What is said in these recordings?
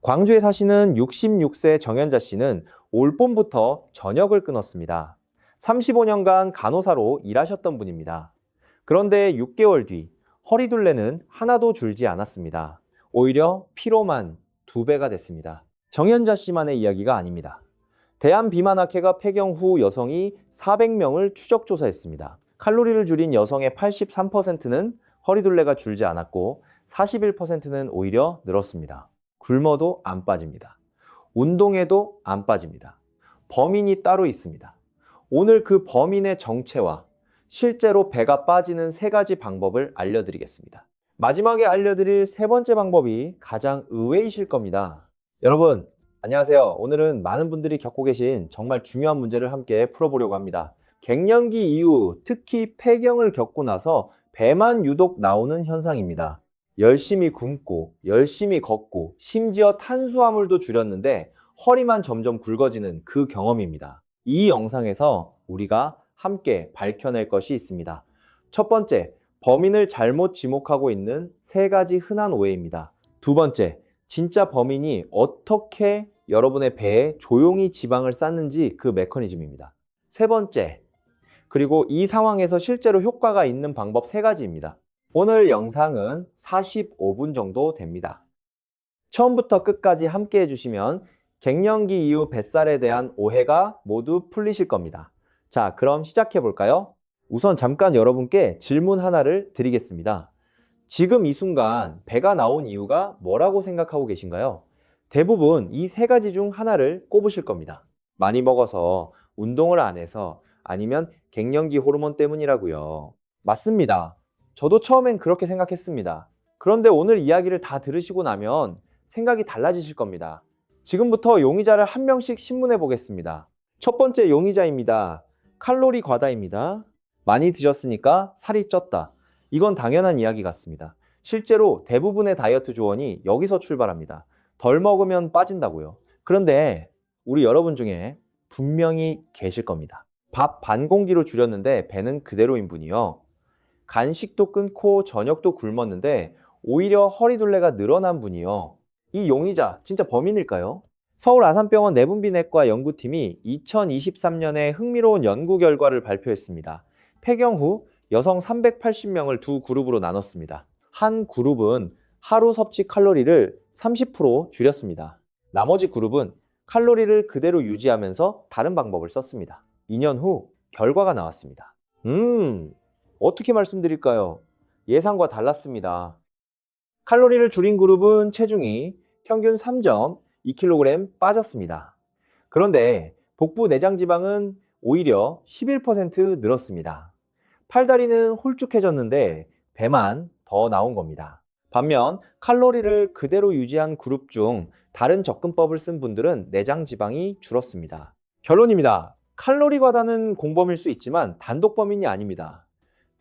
광주에 사시는 66세 정현자 씨는 올 봄부터 전역을 끊었습니다. 35년간 간호사로 일하셨던 분입니다. 그런데 6개월 뒤 허리둘레는 하나도 줄지 않았습니다. 오히려 피로만 2배가 됐습니다. 정현자 씨만의 이야기가 아닙니다. 대한비만학회가 폐경 후 여성이 400명을 추적 조사했습니다. 칼로리를 줄인 여성의 83%는 허리둘레가 줄지 않았고 41%는 오히려 늘었습니다. 굶어도 안 빠집니다. 운동해도 안 빠집니다. 범인이 따로 있습니다. 오늘 그 범인의 정체와 실제로 배가 빠지는 3가지 방법을 알려드리겠습니다. 마지막에 알려드릴 3번째 방법이 가장 의외이실 겁니다. 여러분, 안녕하세요. 오늘은 많은 분들이 겪고 계신 정말 중요한 문제를 함께 풀어보려고 합니다. 갱년기 이후 특히 폐경을 겪고 나서 배만 유독 나오는 현상입니다. 열심히 굶고 열심히 걷고 심지어 탄수화물도 줄였는데 허리만 점점 굵어지는 그 경험입니다. 이 영상에서 우리가 함께 밝혀낼 것이 있습니다. 첫 번째, 범인을 잘못 지목하고 있는 3가지 흔한 오해입니다. 두 번째, 진짜 범인이 어떻게 여러분의 배에 조용히 지방을 쌓는지 그 메커니즘입니다. 세 번째, 그리고 이 상황에서 실제로 효과가 있는 방법 3가지입니다. 오늘 영상은 45분 정도 됩니다. 처음부터 끝까지 함께 해주시면 갱년기 이후 뱃살에 대한 오해가 모두 풀리실 겁니다. 자, 그럼 시작해 볼까요? 우선 잠깐 여러분께 질문 하나를 드리겠습니다. 지금 이 순간 배가 나온 이유가 뭐라고 생각하고 계신가요? 대부분 이 3가지 중 하나를 꼽으실 겁니다. 많이 먹어서, 운동을 안 해서, 아니면 갱년기 호르몬 때문이라고요. 맞습니다. 저도 처음엔 그렇게 생각했습니다. 그런데 오늘 이야기를 다 들으시고 나면 생각이 달라지실 겁니다. 지금부터 용의자를 한 명씩 신문해 보겠습니다. 첫 번째 용의자입니다. 칼로리 과다입니다. 많이 드셨으니까 살이 쪘다. 이건 당연한 이야기 같습니다. 실제로 대부분의 다이어트 조언이 여기서 출발합니다. 덜 먹으면 빠진다고요. 그런데 우리 여러분 중에 분명히 계실 겁니다. 밥 반 공기로 줄였는데 배는 그대로인 분이요. 간식도 끊고 저녁도 굶었는데 오히려 허리둘레가 늘어난 분이요. 이 용의자 진짜 범인일까요? 서울 아산병원 내분비내과 연구팀이 2023년에 흥미로운 연구 결과를 발표했습니다. 폐경 후 여성 380명을 두 그룹으로 나눴습니다. 한 그룹은 하루 섭취 칼로리를 30% 줄였습니다. 나머지 그룹은 칼로리를 그대로 유지하면서 다른 방법을 썼습니다. 2년 후 결과가 나왔습니다. 어떻게 말씀드릴까요? 예상과 달랐습니다. 칼로리를 줄인 그룹은 체중이 평균 3.2kg 빠졌습니다. 그런데 복부 내장 지방은 오히려 11% 늘었습니다. 팔다리는 홀쭉해졌는데 배만 더 나온 겁니다. 반면 칼로리를 그대로 유지한 그룹 중 다른 접근법을 쓴 분들은 내장 지방이 줄었습니다. 결론입니다. 칼로리 과다는 공범일 수 있지만 단독 범인이 아닙니다.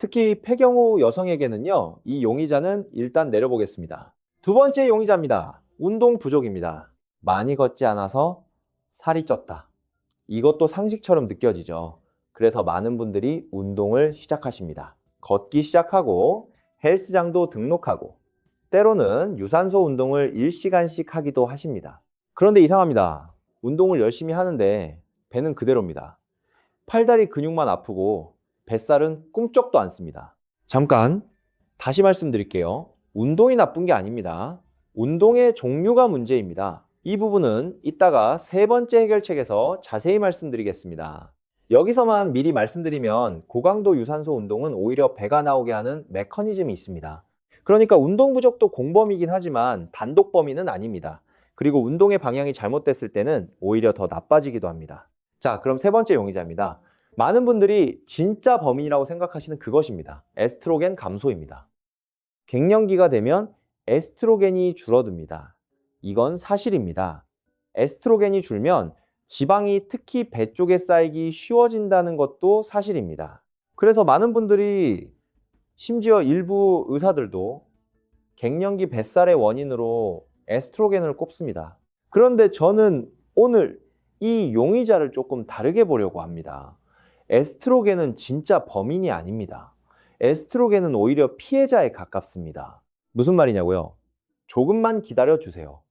특히 폐경 후 여성에게는요, 이 용의자는 일단 내려보겠습니다. 두 번째 용의자입니다. 운동 부족입니다. 많이 걷지 않아서 살이 쪘다. 이것도 상식처럼 느껴지죠. 그래서 많은 분들이 운동을 시작하십니다. 걷기 시작하고 헬스장도 등록하고 때로는 유산소 운동을 1시간씩 하기도 하십니다. 그런데 이상합니다. 운동을 열심히 하는데 배는 그대로입니다. 팔다리 근육만 아프고 뱃살은 꿈쩍도 않습니다. 잠깐 다시 말씀드릴게요. 운동이 나쁜 게 아닙니다. 운동의 종류가 문제입니다. 이 부분은 이따가 3번째 해결책에서 자세히 말씀드리겠습니다. 여기서만 미리 말씀드리면 고강도 유산소 운동은 오히려 배가 나오게 하는 메커니즘이 있습니다. 그러니까 운동 부족도 공범이긴 하지만 단독 범인은 아닙니다. 그리고 운동의 방향이 잘못됐을 때는 오히려 더 나빠지기도 합니다. 자, 그럼 3번째 용의자입니다. 많은 분들이 진짜 범인이라고 생각하시는 그것입니다. 에스트로겐 감소입니다. 갱년기가 되면 에스트로겐이 줄어듭니다. 이건 사실입니다. 에스트로겐이 줄면 지방이 특히 배 쪽에 쌓이기 쉬워진다는 것도 사실입니다. 그래서 많은 분들이 심지어 일부 의사들도 갱년기 뱃살의 원인으로 에스트로겐을 꼽습니다. 그런데 저는 오늘 이 용의자를 조금 다르게 보려고 합니다. 에스트로겐은 진짜 범인이 아닙니다. 에스트로겐은 오히려 피해자에 가깝습니다. 무슨 말이냐고요? 조금만 기다려 주세요.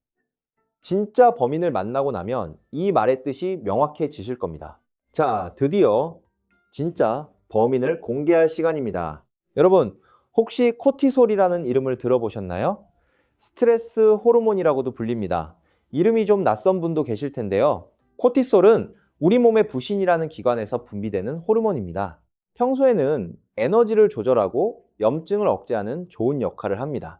진짜 범인을 만나고 나면 이 말의 뜻이 명확해지실 겁니다. 자, 드디어 진짜 범인을 공개할 시간입니다. 여러분, 혹시 코티솔이라는 이름을 들어보셨나요? 스트레스 호르몬이라고도 불립니다. 이름이 좀 낯선 분도 계실 텐데요. 코티솔은 우리 몸의 부신이라는 기관에서 분비되는 호르몬입니다. 평소에는 에너지를 조절하고 염증을 억제하는 좋은 역할을 합니다.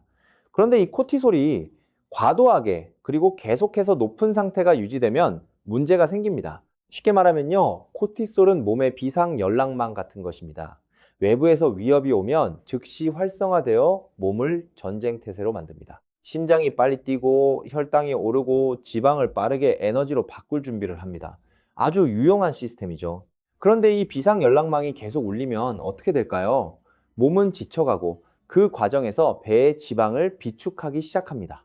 그런데 이 코티솔이 과도하게 그리고 계속해서 높은 상태가 유지되면 문제가 생깁니다. 쉽게 말하면요, 코티솔은 몸의 비상연락망 같은 것입니다. 외부에서 위협이 오면 즉시 활성화되어 몸을 전쟁태세로 만듭니다. 심장이 빨리 뛰고 혈당이 오르고 지방을 빠르게 에너지로 바꿀 준비를 합니다. 아주 유용한 시스템이죠. 그런데 이 비상연락망이 계속 울리면 어떻게 될까요? 몸은 지쳐가고 그 과정에서 배의 지방을 비축하기 시작합니다.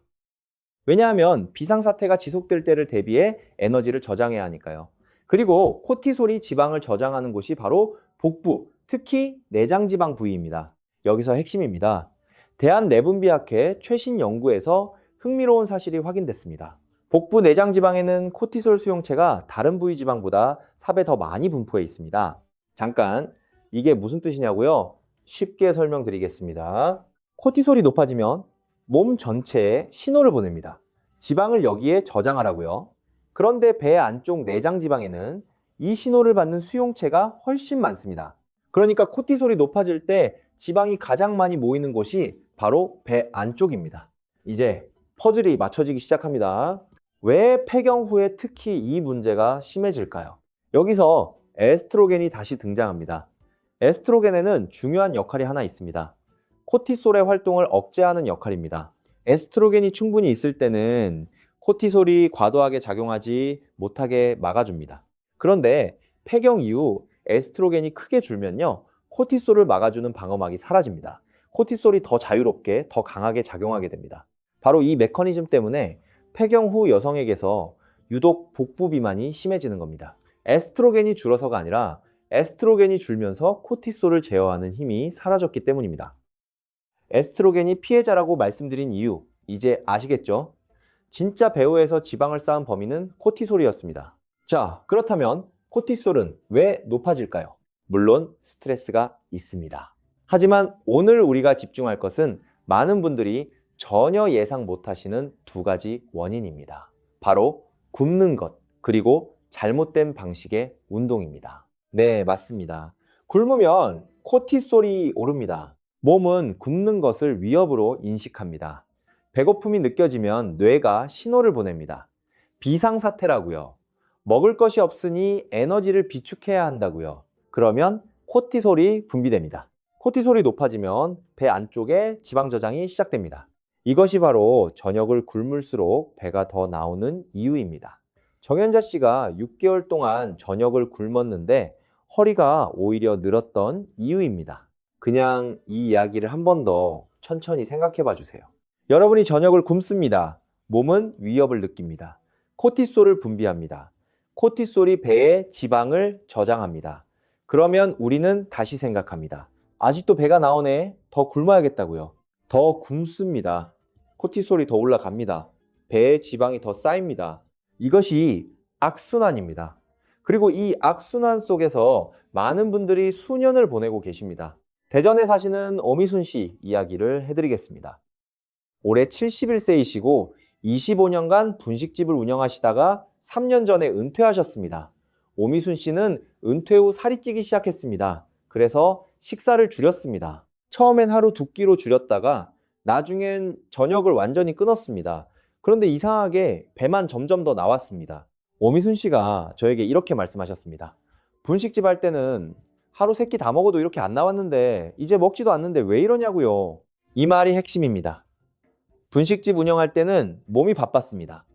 왜냐하면 비상사태가 지속될 때를 대비해 에너지를 저장해야 하니까요. 그리고 코티솔이 지방을 저장하는 곳이 바로 복부, 특히 내장지방 부위입니다. 여기서 핵심입니다. 대한내분비학회 최신 연구에서 흥미로운 사실이 확인됐습니다. 복부 내장지방에는 코티솔 수용체가 다른 부위 지방보다 4배 더 많이 분포해 있습니다. 잠깐, 이게 무슨 뜻이냐고요? 쉽게 설명드리겠습니다. 코티솔이 높아지면 몸 전체에 신호를 보냅니다. 지방을 여기에 저장하라고요. 그런데 배 안쪽 내장 지방에는 이 신호를 받는 수용체가 훨씬 많습니다. 그러니까 코티솔이 높아질 때 지방이 가장 많이 모이는 곳이 바로 배 안쪽입니다. 이제 퍼즐이 맞춰지기 시작합니다. 왜 폐경 후에 특히 이 문제가 심해질까요? 여기서 에스트로겐이 다시 등장합니다. 에스트로겐에는 중요한 역할이 하나 있습니다. 코티솔의 활동을 억제하는 역할입니다. 에스트로겐이 충분히 있을 때는 코티솔이 과도하게 작용하지 못하게 막아줍니다. 그런데 폐경 이후 에스트로겐이 크게 줄면요, 코티솔을 막아주는 방어막이 사라집니다. 코티솔이 더 자유롭게, 더 강하게 작용하게 됩니다. 바로 이 메커니즘 때문에 폐경 후 여성에게서 유독 복부 비만이 심해지는 겁니다. 에스트로겐이 줄어서가 아니라 에스트로겐이 줄면서 코티솔을 제어하는 힘이 사라졌기 때문입니다. 에스트로겐이 피해자라고 말씀드린 이유, 이제 아시겠죠? 진짜 배후에서 지방을 쌓은 범인은 코티솔이었습니다. 자, 그렇다면 코티솔은 왜 높아질까요? 물론 스트레스가 있습니다. 하지만 오늘 우리가 집중할 것은 많은 분들이 전혀 예상 못하시는 두 가지 원인입니다. 바로 굶는 것, 그리고 잘못된 방식의 운동입니다. 네, 맞습니다. 굶으면 코티솔이 오릅니다. 몸은 굶는 것을 위협으로 인식합니다. 배고픔이 느껴지면 뇌가 신호를 보냅니다. 비상사태라고요. 먹을 것이 없으니 에너지를 비축해야 한다고요. 그러면 코티솔이 분비됩니다. 코티솔이 높아지면 배 안쪽에 지방 저장이 시작됩니다. 이것이 바로 저녁을 굶을수록 배가 더 나오는 이유입니다. 정현자 씨가 6개월 동안 저녁을 굶었는데 허리가 오히려 늘었던 이유입니다. 그냥 이 이야기를 한 번 더 천천히 생각해 봐 주세요. 여러분이 저녁을 굶습니다. 몸은 위협을 느낍니다. 코티솔을 분비합니다. 코티솔이 배에 지방을 저장합니다. 그러면 우리는 다시 생각합니다. 아직도 배가 나오네. 더 굶어야겠다고요. 더 굶습니다. 코티솔이 더 올라갑니다. 배에 지방이 더 쌓입니다. 이것이 악순환입니다. 그리고 이 악순환 속에서 많은 분들이 수년을 보내고 계십니다. 대전에 사시는 오미순 씨 이야기를 해드리겠습니다. 올해 71세이시고 25년간 분식집을 운영하시다가 3년 전에 은퇴하셨습니다. 오미순 씨는 은퇴 후 살이 찌기 시작했습니다. 그래서 식사를 줄였습니다. 처음엔 하루 2끼로 줄였다가 나중엔 저녁을 완전히 끊었습니다. 그런데 이상하게 배만 점점 더 나왔습니다. 오미순 씨가 저에게 이렇게 말씀하셨습니다. 분식집 할 때는 하루 3끼 다 먹어도 이렇게 안 나왔는데 이제 먹지도 않는데 왜 이러냐고요. 이 말이 핵심입니다. 분식집 운영할 때는 몸이 바빴습니다.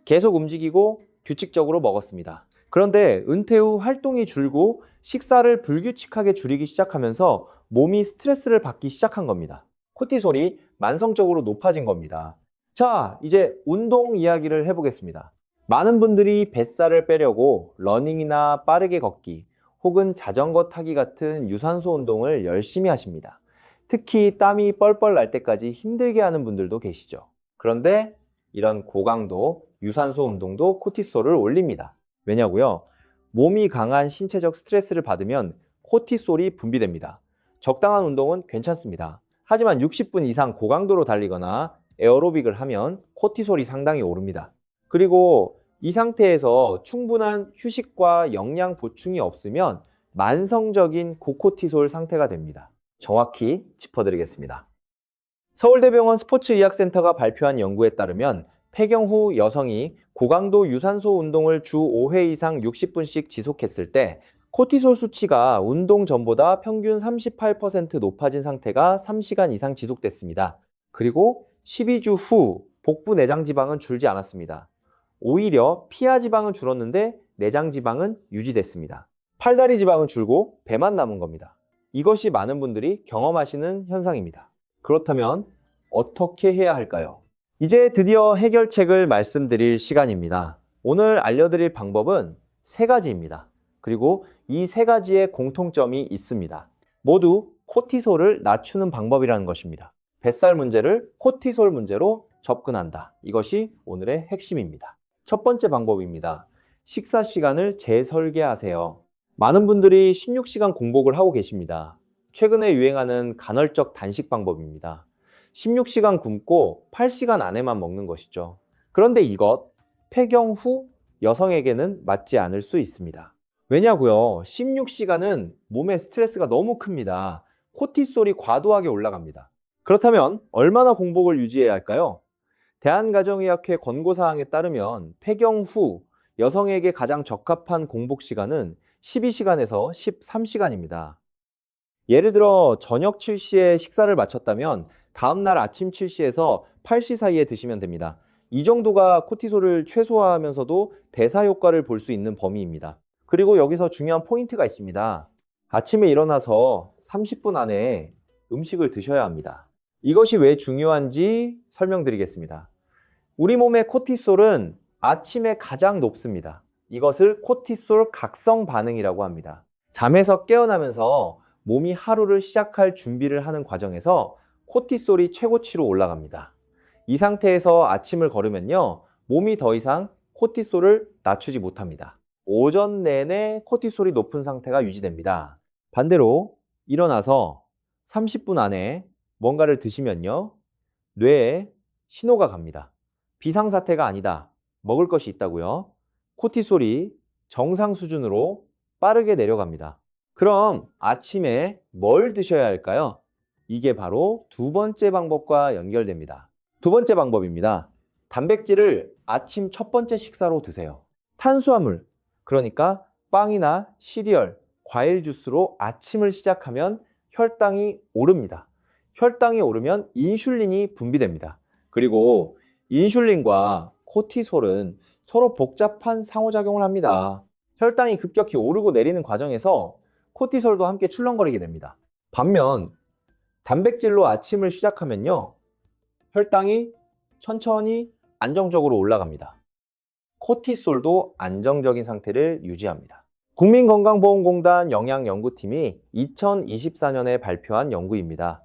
계속 움직이고 규칙적으로 먹었습니다. 그런데 은퇴 후 활동이 줄고 식사를 불규칙하게 줄이기 시작하면서 몸이 스트레스를 받기 시작한 겁니다. 코티솔이 만성적으로 높아진 겁니다. 자, 이제 운동 이야기를 해보겠습니다. 많은 분들이 뱃살을 빼려고 러닝이나 빠르게 걷기 혹은 자전거 타기 같은 유산소 운동을 열심히 하십니다. 특히 땀이 뻘뻘 날 때까지 힘들게 하는 분들도 계시죠. 그런데 이런 고강도 유산소 운동도 코티솔을 올립니다. 왜냐고요? 몸이 강한 신체적 스트레스를 받으면 코티솔이 분비됩니다. 적당한 운동은 괜찮습니다. 하지만 60분 이상 고강도로 달리거나 에어로빅을 하면 코티솔이 상당히 오릅니다. 그리고 이 상태에서 충분한 휴식과 영양 보충이 없으면 만성적인 고코티솔 상태가 됩니다. 정확히 짚어드리겠습니다. 서울대병원 스포츠의학센터가 발표한 연구에 따르면 폐경 후 여성이 고강도 유산소 운동을 주 5회 이상 60분씩 지속했을 때 코티솔 수치가 운동 전보다 평균 38% 높아진 상태가 3시간 이상 지속됐습니다. 그리고 12주 후 복부 내장 지방은 줄지 않았습니다. 오히려 피하 지방은 줄었는데 내장 지방은 유지됐습니다. 팔다리 지방은 줄고 배만 남은 겁니다. 이것이 많은 분들이 경험하시는 현상입니다. 그렇다면 어떻게 해야 할까요? 이제 드디어 해결책을 말씀드릴 시간입니다. 오늘 알려드릴 방법은 3가지입니다. 그리고 이 3가지의 공통점이 있습니다. 모두 코티솔을 낮추는 방법이라는 것입니다. 뱃살 문제를 코티솔 문제로 접근한다. 이것이 오늘의 핵심입니다. 첫 번째 방법입니다. 식사 시간을 재설계하세요. 많은 분들이 16시간 공복을 하고 계십니다. 최근에 유행하는 간헐적 단식 방법입니다. 16시간 굶고 8시간 안에만 먹는 것이죠. 그런데 이것 폐경 후 여성에게는 맞지 않을 수 있습니다. 왜냐고요? 16시간은 몸의 스트레스가 너무 큽니다. 코티솔이 과도하게 올라갑니다. 그렇다면 얼마나 공복을 유지해야 할까요? 대한가정의학회 권고사항에 따르면 폐경 후 여성에게 가장 적합한 공복 시간은 12시간에서 13시간입니다. 예를 들어 저녁 7시에 식사를 마쳤다면 다음날 아침 7시에서 8시 사이에 드시면 됩니다. 이 정도가 코티솔을 최소화하면서도 대사 효과를 볼 수 있는 범위입니다. 그리고 여기서 중요한 포인트가 있습니다. 아침에 일어나서 30분 안에 음식을 드셔야 합니다. 이것이 왜 중요한지 설명드리겠습니다. 우리 몸의 코티솔은 아침에 가장 높습니다. 이것을 코티솔 각성 반응이라고 합니다. 잠에서 깨어나면서 몸이 하루를 시작할 준비를 하는 과정에서 코티솔이 최고치로 올라갑니다. 이 상태에서 아침을 걸으면요, 몸이 더 이상 코티솔을 낮추지 못합니다. 오전 내내 코티솔이 높은 상태가 유지됩니다. 반대로 일어나서 30분 안에 뭔가를 드시면요, 뇌에 신호가 갑니다. 비상사태가 아니다. 먹을 것이 있다고요. 코티솔이 정상 수준으로 빠르게 내려갑니다. 그럼 아침에 뭘 드셔야 할까요? 이게 바로 두 번째 방법과 연결됩니다. 두 번째 방법입니다. 단백질을 아침 첫 번째 식사로 드세요. 탄수화물, 그러니까 빵이나 시리얼, 과일 주스로 아침을 시작하면 혈당이 오릅니다. 혈당이 오르면 인슐린이 분비됩니다. 그리고 인슐린과 코티솔은 서로 복잡한 상호작용을 합니다. 혈당이 급격히 오르고 내리는 과정에서 코티솔도 함께 출렁거리게 됩니다. 반면 단백질로 아침을 시작하면요, 혈당이 천천히 안정적으로 올라갑니다. 코티솔도 안정적인 상태를 유지합니다. 국민건강보험공단 영양연구팀이 2024년에 발표한 연구입니다.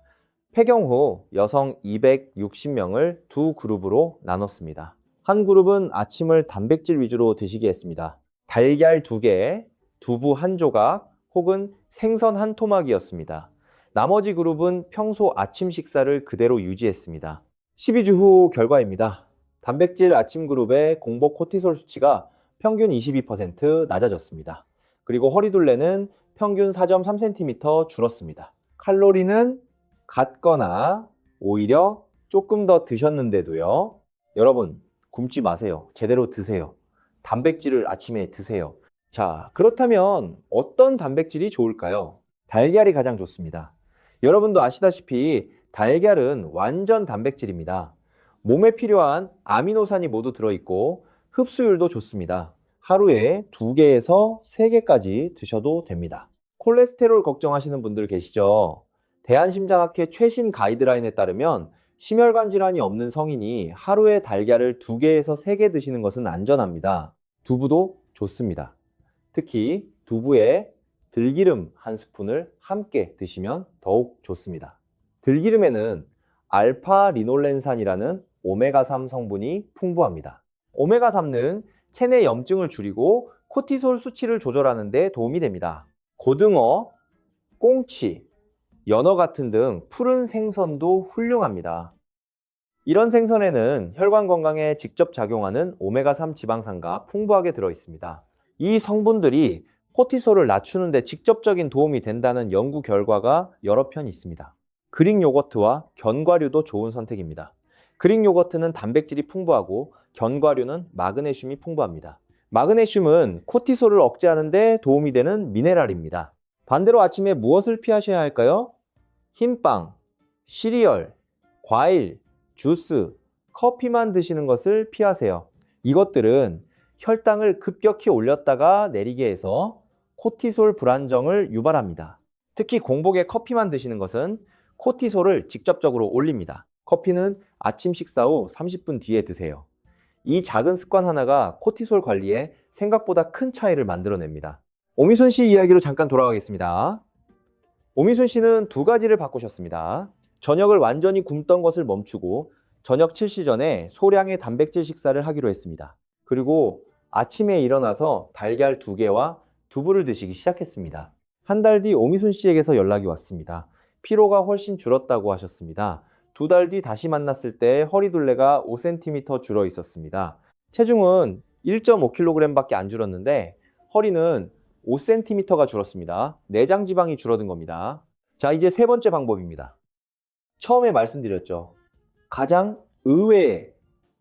폐경 후 여성 260명을 두 그룹으로 나눴습니다. 한 그룹은 아침을 단백질 위주로 드시게 했습니다. 달걀 2개, 두부 1조각 혹은 생선 1토막이었습니다. 나머지 그룹은 평소 아침 식사를 그대로 유지했습니다. 12주 후 결과입니다. 단백질 아침 그룹의 공복 코티솔 수치가 평균 22% 낮아졌습니다. 그리고 허리둘레는 평균 4.3cm 줄었습니다. 칼로리는 같거나 오히려 조금 더 드셨는데도요. 여러분, 굶지 마세요. 제대로 드세요. 단백질을 아침에 드세요. 자, 그렇다면 어떤 단백질이 좋을까요? 달걀이 가장 좋습니다. 여러분도 아시다시피 달걀은 완전 단백질입니다. 몸에 필요한 아미노산이 모두 들어있고 흡수율도 좋습니다. 하루에 2개에서 3개까지 드셔도 됩니다. 콜레스테롤 걱정하시는 분들 계시죠? 대한심장학회 최신 가이드라인에 따르면 심혈관 질환이 없는 성인이 하루에 달걀을 2개에서 3개 드시는 것은 안전합니다. 두부도 좋습니다. 특히 두부에 들기름 1스푼을 함께 드시면 더욱 좋습니다. 들기름에는 알파 리놀렌산이라는 오메가3 성분이 풍부합니다. 오메가3는 체내 염증을 줄이고 코티솔 수치를 조절하는 데 도움이 됩니다. 고등어, 꽁치, 연어 같은 등 푸른 생선도 훌륭합니다. 이런 생선에는 혈관 건강에 직접 작용하는 오메가3 지방산과 풍부하게 들어 있습니다. 이 성분들이 코티솔을 낮추는 데 직접적인 도움이 된다는 연구 결과가 여러 편 있습니다. 그릭 요거트와 견과류도 좋은 선택입니다. 그릭 요거트는 단백질이 풍부하고 견과류는 마그네슘이 풍부합니다. 마그네슘은 코티솔을 억제하는 데 도움이 되는 미네랄입니다. 반대로 아침에 무엇을 피하셔야 할까요? 흰빵, 시리얼, 과일, 주스, 커피만 드시는 것을 피하세요. 이것들은 혈당을 급격히 올렸다가 내리게 해서 코티솔 불안정을 유발합니다. 특히 공복에 커피만 드시는 것은 코티솔을 직접적으로 올립니다. 커피는 아침 식사 후 30분 뒤에 드세요. 이 작은 습관 하나가 코티솔 관리에 생각보다 큰 차이를 만들어냅니다. 오미순 씨 이야기로 잠깐 돌아가겠습니다. 오미순 씨는 두 가지를 바꾸셨습니다. 저녁을 완전히 굶던 것을 멈추고 저녁 7시 전에 소량의 단백질 식사를 하기로 했습니다. 그리고 아침에 일어나서 달걀 2개와 두부를 드시기 시작했습니다. 한 달 뒤 오미순 씨에게서 연락이 왔습니다. 피로가 훨씬 줄었다고 하셨습니다. 2달 뒤 다시 만났을 때 허리둘레가 5cm 줄어 있었습니다. 체중은 1.5kg 밖에 안 줄었는데 허리는 5cm가 줄었습니다. 내장 지방이 줄어든 겁니다. 자, 이제 세 번째 방법입니다. 처음에 말씀드렸죠. 가장 의외의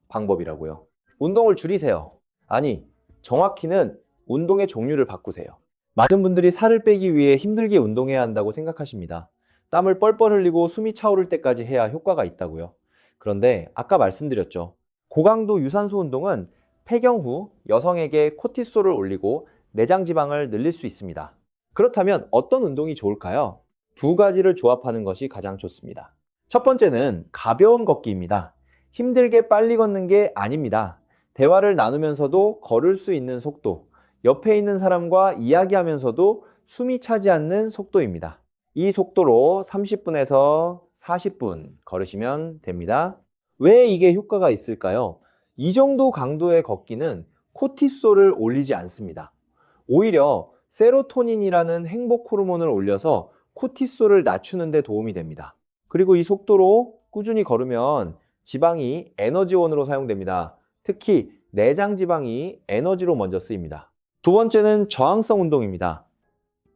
방법이라고요. 운동을 줄이세요. 아니, 정확히는 운동의 종류를 바꾸세요. 많은 분들이 살을 빼기 위해 힘들게 운동해야 한다고 생각하십니다. 땀을 뻘뻘 흘리고 숨이 차오를 때까지 해야 효과가 있다고요. 그런데 아까 말씀드렸죠. 고강도 유산소 운동은 폐경 후 여성에게 코티솔을 올리고 내장 지방을 늘릴 수 있습니다. 그렇다면 어떤 운동이 좋을까요? 두 가지를 조합하는 것이 가장 좋습니다. 첫 번째는 가벼운 걷기입니다. 힘들게 빨리 걷는 게 아닙니다. 대화를 나누면서도 걸을 수 있는 속도, 옆에 있는 사람과 이야기하면서도 숨이 차지 않는 속도입니다. 이 속도로 30분에서 40분 걸으시면 됩니다. 왜 이게 효과가 있을까요? 이 정도 강도의 걷기는 코티솔을 올리지 않습니다. 오히려 세로토닌이라는 행복 호르몬을 올려서 코티솔을 낮추는 데 도움이 됩니다. 그리고 이 속도로 꾸준히 걸으면 지방이 에너지원으로 사용됩니다. 특히 내장 지방이 에너지로 먼저 쓰입니다. 두 번째는 저항성 운동입니다.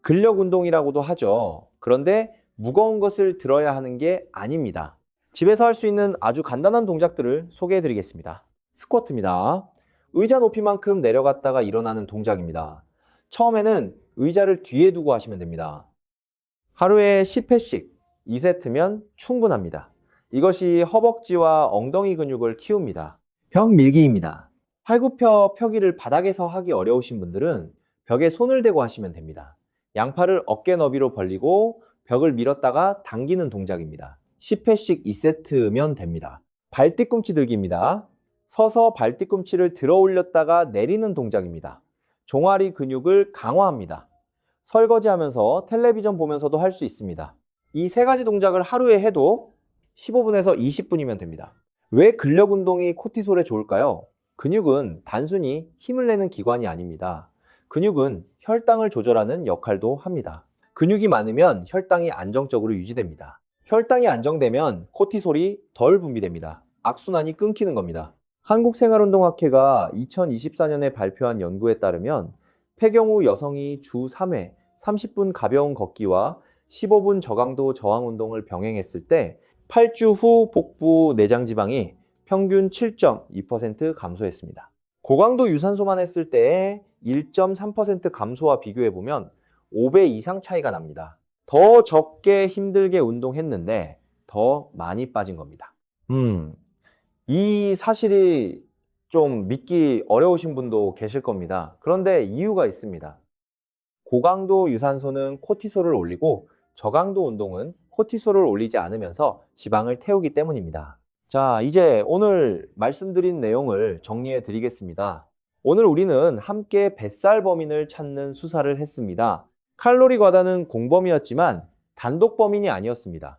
근력 운동이라고도 하죠. 그런데 무거운 것을 들어야 하는 게 아닙니다. 집에서 할 수 있는 아주 간단한 동작들을 소개해 드리겠습니다. 스쿼트입니다. 의자 높이만큼 내려갔다가 일어나는 동작입니다. 처음에는 의자를 뒤에 두고 하시면 됩니다. 하루에 10회씩 2세트면 충분합니다. 이것이 허벅지와 엉덩이 근육을 키웁니다. 벽 밀기입니다. 팔굽혀 펴기를 바닥에서 하기 어려우신 분들은 벽에 손을 대고 하시면 됩니다. 양팔을 어깨 너비로 벌리고 벽을 밀었다가 당기는 동작입니다. 10회씩 2세트면 됩니다. 발 뒤꿈치 들기입니다. 서서 발 뒤꿈치를 들어 올렸다가 내리는 동작입니다. 종아리 근육을 강화합니다. 설거지하면서 텔레비전 보면서도 할 수 있습니다. 이 세 가지 동작을 하루에 해도 15분에서 20분이면 됩니다. 왜 근력 운동이 코티솔에 좋을까요? 근육은 단순히 힘을 내는 기관이 아닙니다. 근육은 혈당을 조절하는 역할도 합니다. 근육이 많으면 혈당이 안정적으로 유지됩니다. 혈당이 안정되면 코티솔이 덜 분비됩니다. 악순환이 끊기는 겁니다. 한국생활운동학회가 2024년에 발표한 연구에 따르면 폐경 후 여성이 주 3회 30분 가벼운 걷기와 15분 저강도 저항 운동을 병행했을 때 8주 후 복부 내장 지방이 평균 7.2% 감소했습니다. 고강도 유산소만 했을 때의 1.3% 감소와 비교해보면 5배 이상 차이가 납니다. 더 적게 힘들게 운동했는데 더 많이 빠진 겁니다. 이 사실이 좀 믿기 어려우신 분도 계실 겁니다. 그런데 이유가 있습니다. 고강도 유산소는 코티솔을 올리고 저강도 운동은 코티솔을 올리지 않으면서 지방을 태우기 때문입니다. 자, 이제 오늘 말씀드린 내용을 정리해 드리겠습니다. 오늘 우리는 함께 뱃살 범인을 찾는 수사를 했습니다. 칼로리 과다는 공범이었지만 단독 범인이 아니었습니다.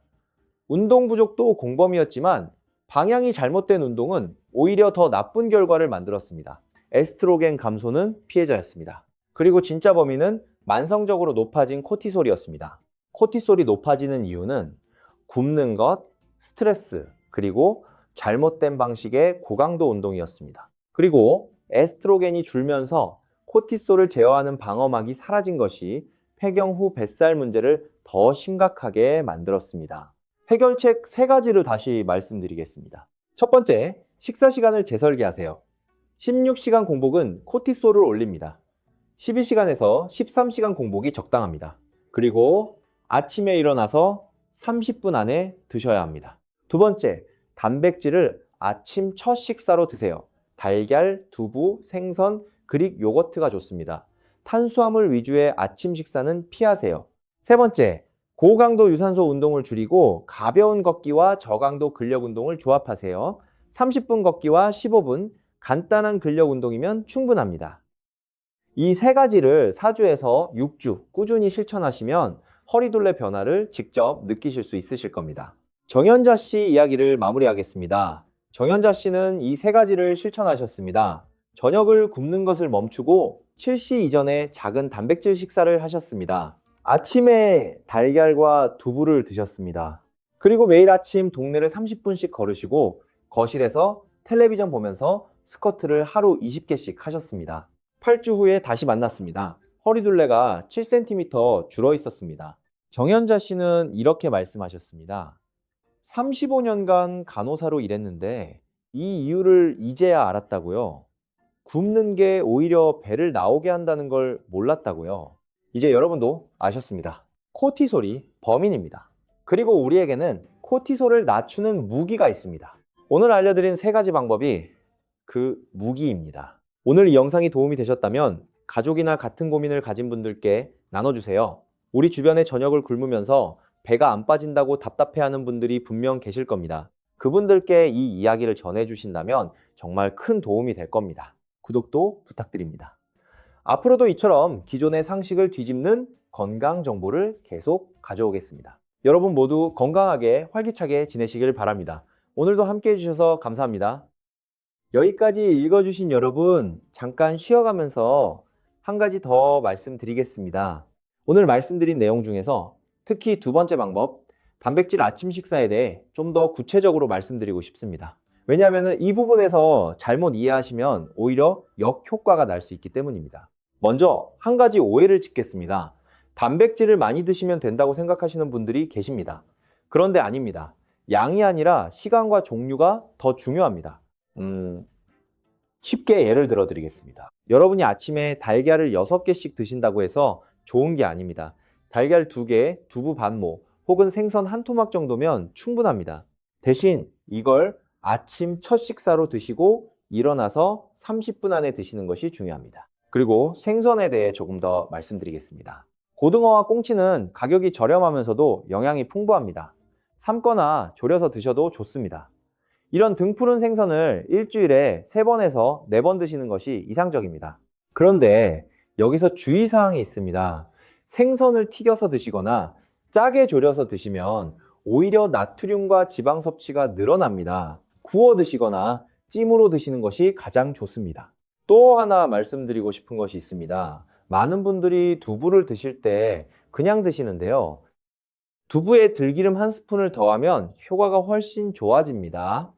운동 부족도 공범이었지만 방향이 잘못된 운동은 오히려 더 나쁜 결과를 만들었습니다. 에스트로겐 감소는 피해자였습니다. 그리고 진짜 범인은 만성적으로 높아진 코티솔이었습니다. 코티솔이 높아지는 이유는 굶는 것, 스트레스, 그리고 잘못된 방식의 고강도 운동이었습니다. 그리고 에스트로겐이 줄면서 코티솔을 제어하는 방어막이 사라진 것이 폐경 후 뱃살 문제를 더 심각하게 만들었습니다. 해결책 3가지를 다시 말씀드리겠습니다. 첫 번째, 식사 시간을 재설계하세요. 16시간 공복은 코티솔을 올립니다. 12시간에서 13시간 공복이 적당합니다. 그리고 아침에 일어나서 30분 안에 드셔야 합니다. 두 번째, 단백질을 아침 첫 식사로 드세요. 달걀, 두부, 생선, 그릭 요거트가 좋습니다. 탄수화물 위주의 아침 식사는 피하세요. 세 번째, 고강도 유산소 운동을 줄이고 가벼운 걷기와 저강도 근력 운동을 조합하세요. 30분 걷기와 15분, 간단한 근력 운동이면 충분합니다. 이 3가지를 4주에서 6주 꾸준히 실천하시면 허리둘레 변화를 직접 느끼실 수 있으실 겁니다. 정현자 씨 이야기를 마무리하겠습니다. 정현자 씨는 이 3가지를 실천하셨습니다. 저녁을 굶는 것을 멈추고 7시 이전에 작은 단백질 식사를 하셨습니다. 아침에 달걀과 두부를 드셨습니다. 그리고 매일 아침 동네를 30분씩 걸으시고 거실에서 텔레비전 보면서 스쿼트를 하루 20개씩 하셨습니다. 8주 후에 다시 만났습니다. 허리둘레가 7cm 줄어 있었습니다. 정현자 씨는 이렇게 말씀하셨습니다. 35년간 간호사로 일했는데 이 이유를 이제야 알았다고요. 굶는 게 오히려 배를 나오게 한다는 걸 몰랐다고요. 이제 여러분도 아셨습니다. 코티솔이 범인입니다. 그리고 우리에게는 코티솔을 낮추는 무기가 있습니다. 오늘 알려드린 3가지 방법이 그 무기입니다. 오늘 이 영상이 도움이 되셨다면 가족이나 같은 고민을 가진 분들께 나눠주세요. 우리 주변에 저녁을 굶으면서 배가 안 빠진다고 답답해하는 분들이 분명 계실 겁니다. 그분들께 이 이야기를 전해주신다면 정말 큰 도움이 될 겁니다. 구독도 부탁드립니다. 앞으로도 이처럼 기존의 상식을 뒤집는 건강 정보를 계속 가져오겠습니다. 여러분 모두 건강하게 활기차게 지내시길 바랍니다. 오늘도 함께 해주셔서 감사합니다. 여기까지 읽어주신 여러분, 잠깐 쉬어가면서 한 가지 더 말씀드리겠습니다. 오늘 말씀드린 내용 중에서 특히 2번째 방법, 단백질 아침 식사에 대해 좀 더 구체적으로 말씀드리고 싶습니다. 왜냐하면 이 부분에서 잘못 이해하시면 오히려 역효과가 날 수 있기 때문입니다. 먼저 한 가지 오해를 짚겠습니다. 단백질을 많이 드시면 된다고 생각하시는 분들이 계십니다. 그런데 아닙니다. 양이 아니라 시간과 종류가 더 중요합니다. 쉽게 예를 들어 드리겠습니다. 여러분이 아침에 달걀을 6개씩 드신다고 해서 좋은 게 아닙니다. 달걀 2개, 두부 반모, 혹은 생선 한 토막 정도면 충분합니다. 대신 이걸 아침 첫 식사로 드시고 일어나서 30분 안에 드시는 것이 중요합니다. 그리고 생선에 대해 조금 더 말씀드리겠습니다. 고등어와 꽁치는 가격이 저렴하면서도 영양이 풍부합니다. 삶거나 졸여서 드셔도 좋습니다. 이런 등푸른 생선을 일주일에 3번에서 4번 드시는 것이 이상적입니다. 그런데 여기서 주의사항이 있습니다. 생선을 튀겨서 드시거나 짜게 졸여서 드시면 오히려 나트륨과 지방 섭취가 늘어납니다. 구워 드시거나 찜으로 드시는 것이 가장 좋습니다. 또 하나 말씀드리고 싶은 것이 있습니다. 많은 분들이 두부를 드실 때 그냥 드시는데요. 두부에 들기름 1스푼을 더하면 효과가 훨씬 좋아집니다.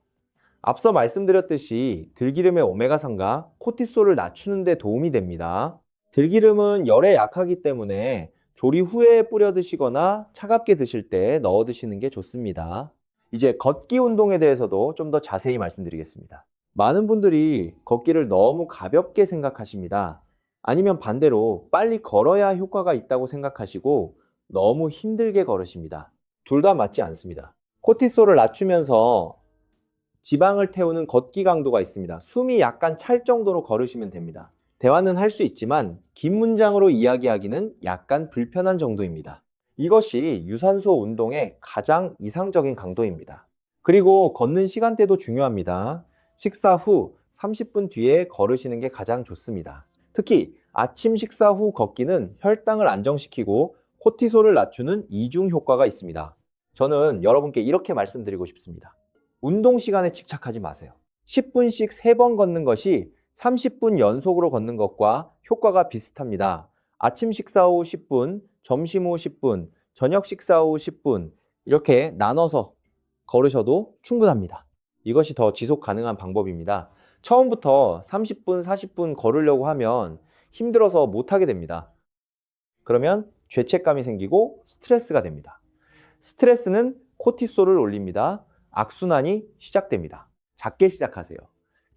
앞서 말씀드렸듯이 들기름의 오메가3가 코티솔을 낮추는 데 도움이 됩니다. 들기름은 열에 약하기 때문에 조리 후에 뿌려 드시거나 차갑게 드실 때 넣어 드시는 게 좋습니다. 이제 걷기 운동에 대해서도 좀 더 자세히 말씀드리겠습니다. 많은 분들이 걷기를 너무 가볍게 생각하십니다. 아니면 반대로 빨리 걸어야 효과가 있다고 생각하시고 너무 힘들게 걸으십니다. 둘 다 맞지 않습니다. 코티솔을 낮추면서 지방을 태우는 걷기 강도가 있습니다. 숨이 약간 찰 정도로 걸으시면 됩니다. 대화는 할 수 있지만 긴 문장으로 이야기하기는 약간 불편한 정도입니다. 이것이 유산소 운동의 가장 이상적인 강도입니다. 그리고 걷는 시간대도 중요합니다. 식사 후 30분 뒤에 걸으시는 게 가장 좋습니다. 특히 아침 식사 후 걷기는 혈당을 안정시키고 코티솔을 낮추는 이중 효과가 있습니다. 저는 여러분께 이렇게 말씀드리고 싶습니다. 운동 시간에 집착하지 마세요. 10분씩 3번 걷는 것이 30분 연속으로 걷는 것과 효과가 비슷합니다. 아침 식사 후 10분, 점심 후 10분, 저녁 식사 후 10분 이렇게 나눠서 걸으셔도 충분합니다. 이것이 더 지속 가능한 방법입니다. 처음부터 30분, 40분 걸으려고 하면 힘들어서 못하게 됩니다. 그러면 죄책감이 생기고 스트레스가 됩니다. 스트레스는 코티솔을 올립니다. 악순환이 시작됩니다. 작게 시작하세요.